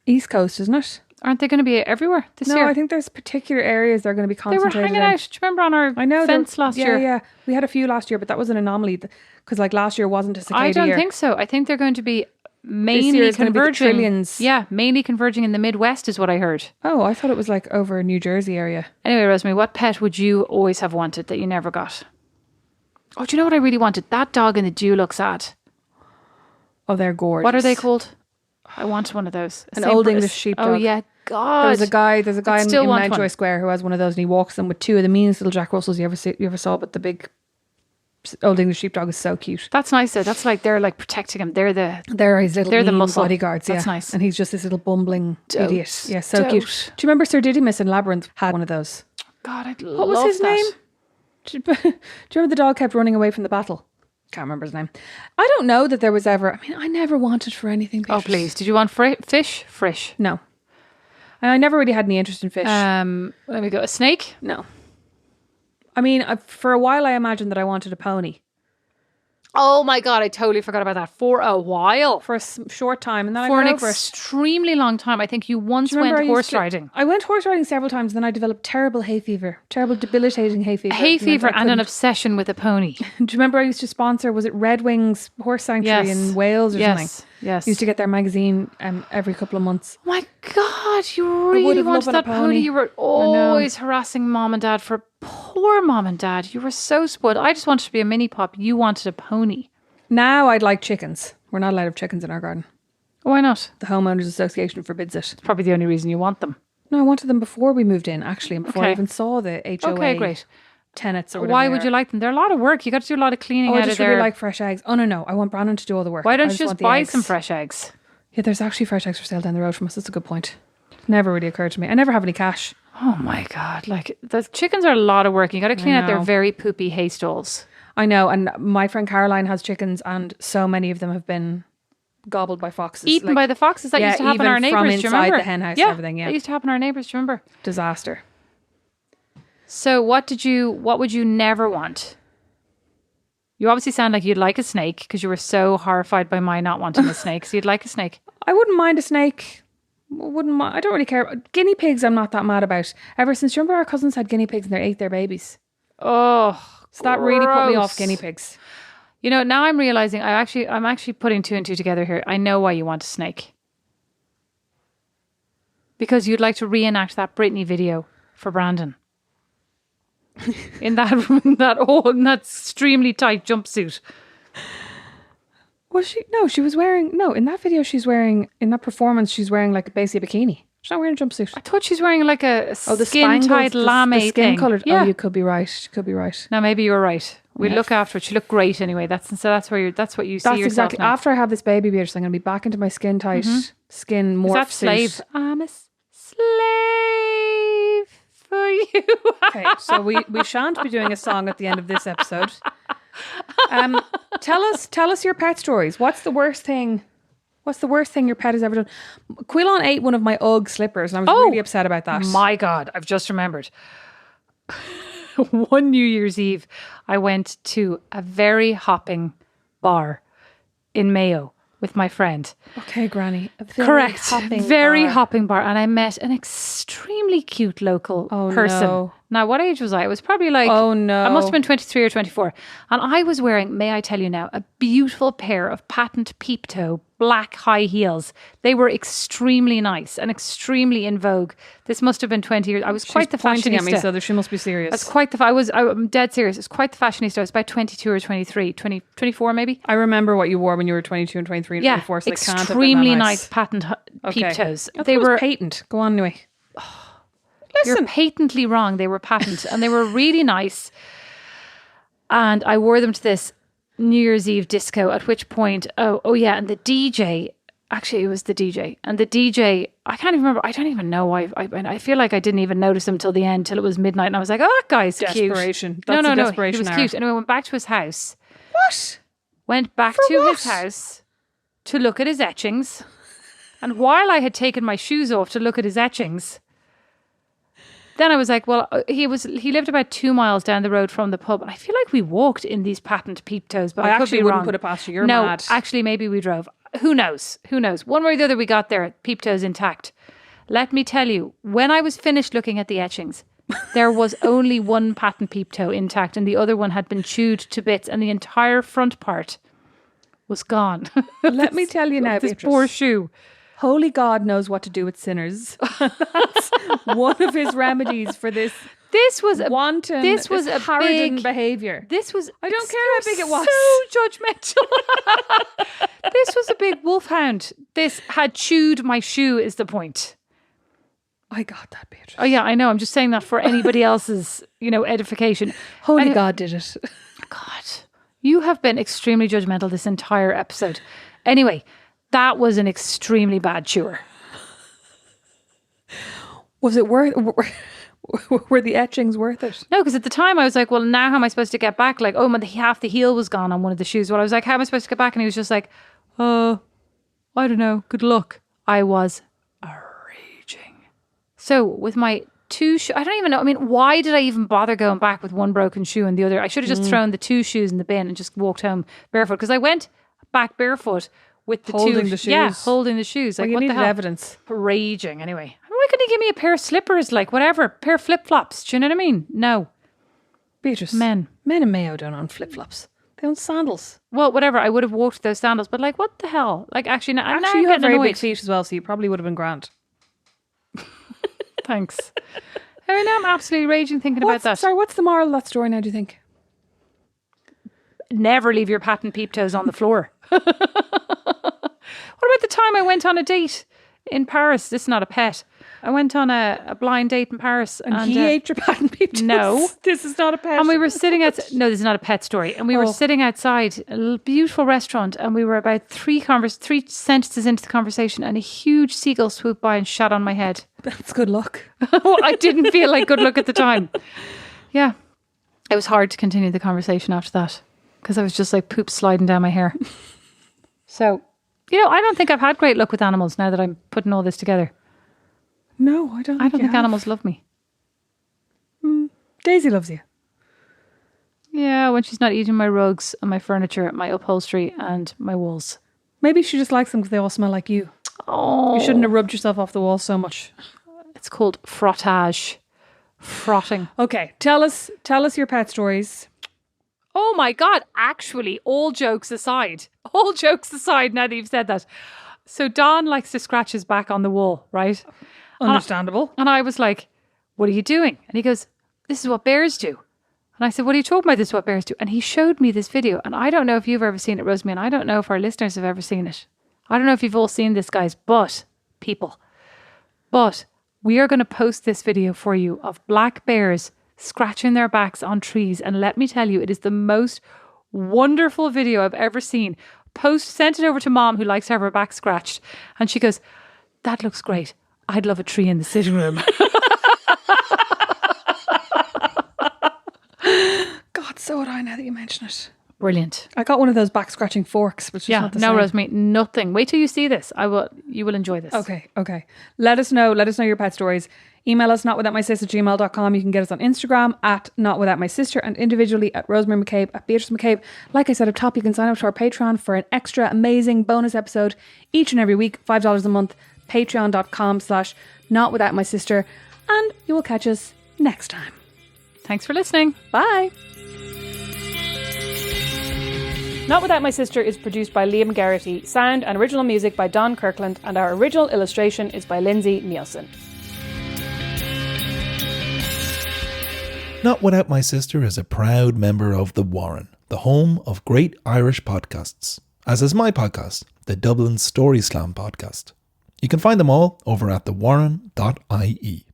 East Coast, isn't it? Aren't they going to be everywhere this year? No, I think there's particular areas they're going to be they were concentrated hanging in. out. Do you remember on our fence last year? Yeah, we had a few last year, but that was an anomaly because like last year wasn't a cicada I don't year. think so. I think they're going to be This mainly year is going to be the converging. trillions. Yeah, mainly converging in the Midwest is what I heard. Oh, I thought it was like over New Jersey area. Anyway, Rosemary, what pet would you always have wanted that you never got? Oh, do you know what I really wanted? That dog in the Dulux ad. Oh, they're gorgeous. What are they called? I wanted one of those. An old English sheepdog. Oh yeah, God. There's a guy in still want Mountjoy one. Square who has one of those, and he walks them with 2 of the meanest little Jack Russells you ever saw. But the big old English sheepdog is so cute. That's nice though. That's like they're like protecting him. They're His little they're the mean muscle bodyguards. That's yeah. nice. And he's just this little bumbling idiot. Yeah, so Dote. cute. Do you remember Sir Didymus in Labyrinth had one of those? God, I'd What was his name? Do you remember the dog kept running away from the battle? Can't remember his name. I don't know that there was ever. I mean, I never wanted for anything. Oh Beatrice. please, did you want fish? Frish. No. And I never really had any interest in fish. Let me go. A snake? No. I mean, for a while I imagined that I wanted a pony. Oh my God, I totally forgot about that. For a while. For a short time, and then For I an got over it. extremely long time. I think you once Do you remember went I used horse to- riding. I went horse riding several times, and then I developed terrible hay fever. Terrible debilitating hay fever. Hay fever I and an couldn't- obsession with a pony. Do you remember I used to sponsor, was it Red Wings Horse Sanctuary Yes. in Wales or something? Yes. Used to get their magazine every couple of months. Oh my God, you really would have wanted loved that a pony. pony. You were always harassing mom and dad for poor mom and dad. You were so spoiled. I just wanted to be a mini pup. You wanted a pony. Now I'd like chickens. We're not allowed to have chickens in our garden. Why not? The Homeowners Association forbids it. It's probably the only reason you want them. No, I wanted them before we moved in, actually, and before I Okay. even saw the HOA Okay, great. tenants or whatever. Why would you like them? They're a lot of work. You got to do a lot of cleaning I out of just there. really like fresh eggs. Oh, no. I want Brandon to do all the work. Why don't I you just want the buy eggs. some fresh eggs? Yeah, there's actually fresh eggs for sale down the road from us. That's a good point. Never really occurred to me. I never have any cash. Oh my God. Like, the chickens are a lot of work. You got to clean out their know. very poopy hay stalls. I know, and my friend Caroline has chickens, and so many of them have been gobbled by foxes. Eaten Like, by the foxes. That yeah, used to happen in even our neighbours. from Do you inside remember? the hen house and yeah, everything, yeah. That used to happen in our neighbours. Do you remember? disaster. So what would you never want? You obviously sound like you'd like a snake because you were so horrified by my not wanting a snake. So you'd like a snake. I wouldn't mind a snake. Wouldn't mind. I don't really care. Guinea pigs, I'm not that mad about. Ever since, remember our cousins had guinea pigs and they ate their babies. Oh, So that really put me gross. off guinea pigs. You know, now I'm realizing I'm actually putting 2 and 2 together here. I know why you want a snake. Because you'd like to reenact that Britney video for Brandon. in that extremely tight jumpsuit. Was she? No, she was wearing. No, in that video, in that performance, she's wearing like basically a bikini. She's not wearing a jumpsuit. I thought she's wearing like a The skin-tight spangles, lame the skin thing. coloured. Yeah. Oh, you could be right. She could be right. No, maybe you're right. We Yeah. look after it. She looked great anyway. That's what you see That's yourself exactly. now. After I have this baby, Beatrice, I'm going to be back into my skin tight, skin morph Is that slave? suit. I'm a slave for you. Okay, so we shan't be doing a song at the end of this episode. Tell us your pet stories. What's the worst thing? What's the worst thing your pet has ever done? Quillon ate one of my Ugg slippers, and I was really upset about that. My God, I've just remembered. One New Year's Eve, I went to a very hopping bar in Mayo with my friend. Okay, Granny. A very Correct. hopping Very bar. hopping bar. And I met an extremely cute local person. No. Now, what age was I? It was probably like... Oh, no. I must have been 23 or 24. And I was wearing, may I tell you now, a beautiful pair of patent peep-toe black high heels. They were extremely nice and extremely in vogue. This must have been 20 years. I was quite the pointing fashionista. at me, so she must be serious. I'm dead serious. It's quite the fashionista. I was about 22 or 23, 24 maybe. I remember what you wore when you were 22 and 23 and 24. So extremely nice patent peep-toes. They were patent. Go on anyway. You're patently wrong. They were patent and they were really nice. And I wore them to this New Year's Eve disco, at which point, and the DJ, actually it was the DJ. And the DJ, I can't even remember, I don't even know why. I feel like I didn't even notice him till the end, till it was midnight. And I was like, oh, that guy's desperation. Cute. That's no, desperation he was hour. cute. And I went back to his house. What? Went back to his house to look at his etchings. And while I had taken my shoes off to look at his etchings, then I was like, well, he lived about 2 miles down the road from the pub. And I feel like we walked in these patent peep-toes, but I could be actually wouldn't wrong. put it past you. You're no, mad. Actually, maybe we drove. Who knows? One way or the other, we got there, peep-toes intact. Let me tell you, when I was finished looking at the etchings, there was only one patent peep-toe intact and the other one had been chewed to bits and the entire front part was gone. Let me tell you now, this Beatrice. poor shoe. Holy God knows what to do with sinners. That's one of his remedies for this. This was a wanton. This was this a harridan big behavior. This was. I don't care how big it was. So judgmental. This was a big wolfhound. This had chewed my shoe. Is the point? I got that, Beatrice. Oh yeah, I know. I'm just saying that for anybody else's, edification. Holy God did it. God, you have been extremely judgmental this entire episode. Anyway. That was an extremely bad chewer. Was it worth? Were the etchings worth it? No, because at the time I was like, well, now how am I supposed to get back? Like, half the heel was gone on one of the shoes. Well, I was like, how am I supposed to get back? And he was just like, I don't know. Good luck. I was raging. So with my two shoes, I don't even know. I mean, why did I even bother going back with one broken shoe and the other? I should have just thrown the two shoes in the bin and just walked home barefoot. Because I went back barefoot. With the holding the shoes. Yeah, holding the shoes. Like, well, you what needed the hell? Evidence. Raging, anyway. Why couldn't he give me a pair of slippers, like, whatever? A pair of flip-flops. Do you know what I mean? No. Beatrice. Men in Mayo don't own flip-flops. They own sandals. Well, whatever. I would have walked those sandals, but, like, what the hell? Like, actually, now you have very annoyed. big feet as well, so you probably would have been grand. Thanks. I mean, I'm absolutely raging thinking about that. Sorry, what's the moral of that story now, do you think? Never leave your patent peep-toes on the floor. What about the time I went on a date in Paris? This is not a pet. I went on a blind date in Paris. And he ate your patent peep-toes? No. This is not a pet. And we were sitting no, this is not a pet story. And we were sitting outside a beautiful restaurant and we were about three sentences into the conversation and a huge seagull swooped by and shat on my head. That's good luck. Well, I didn't feel like good luck at the time. Yeah. It was hard to continue the conversation after that because I was just like poop sliding down my hair. So, I don't think I've had great luck with animals now that I'm putting all this together. No, I don't think animals love me. Daisy loves you. Yeah, when she's not eating my rugs and my furniture, my upholstery and my walls. Maybe she just likes them because they all smell like you. Oh. You shouldn't have rubbed yourself off the wall so much. It's called frottage. Frotting. Okay, tell us your pet stories. Oh my God, actually, all jokes aside, now that you've said that. So Don likes to scratch his back on the wall, right? Understandable. And I was like, what are you doing? And he goes, this is what bears do. And I said, what are you talking about? This is what bears do. And he showed me this video. And I don't know if you've ever seen it, Rosemary, and I don't know if our listeners have ever seen it. I don't know if you've all seen this, guys, but we are going to post this video for you of black bears scratching their backs on trees. And let me tell you, it is the most wonderful video I've ever seen. Sent it over to Mom, who likes to have her back scratched. And she goes, that looks great. I'd love a tree in the sitting room. God, so would I now that you mention it. Brilliant. I got one of those back scratching forks, which is not the same. Rosemary, nothing. Wait till you see this. You will enjoy this. Okay. Let us know your pet stories. Email us notwithoutmysis@gmail.com. You can get us on Instagram at notwithoutmysister and individually at Rosemary McCabe, at Beatrice McCabe. Like I said up top, you can sign up to our Patreon for an extra amazing bonus episode each and every week, $5 a month, patreon.com/notwithoutmysister. And you will catch us next time. Thanks for listening. Bye. Not Without My Sister is produced by Liam Garrity, sound and original music by Don Kirkland, and our original illustration is by Lindsay Nielsen. Not Without My Sister is a proud member of The Warren, the home of great Irish podcasts, as is my podcast, the Dublin Story Slam podcast. You can find them all over at thewarren.ie.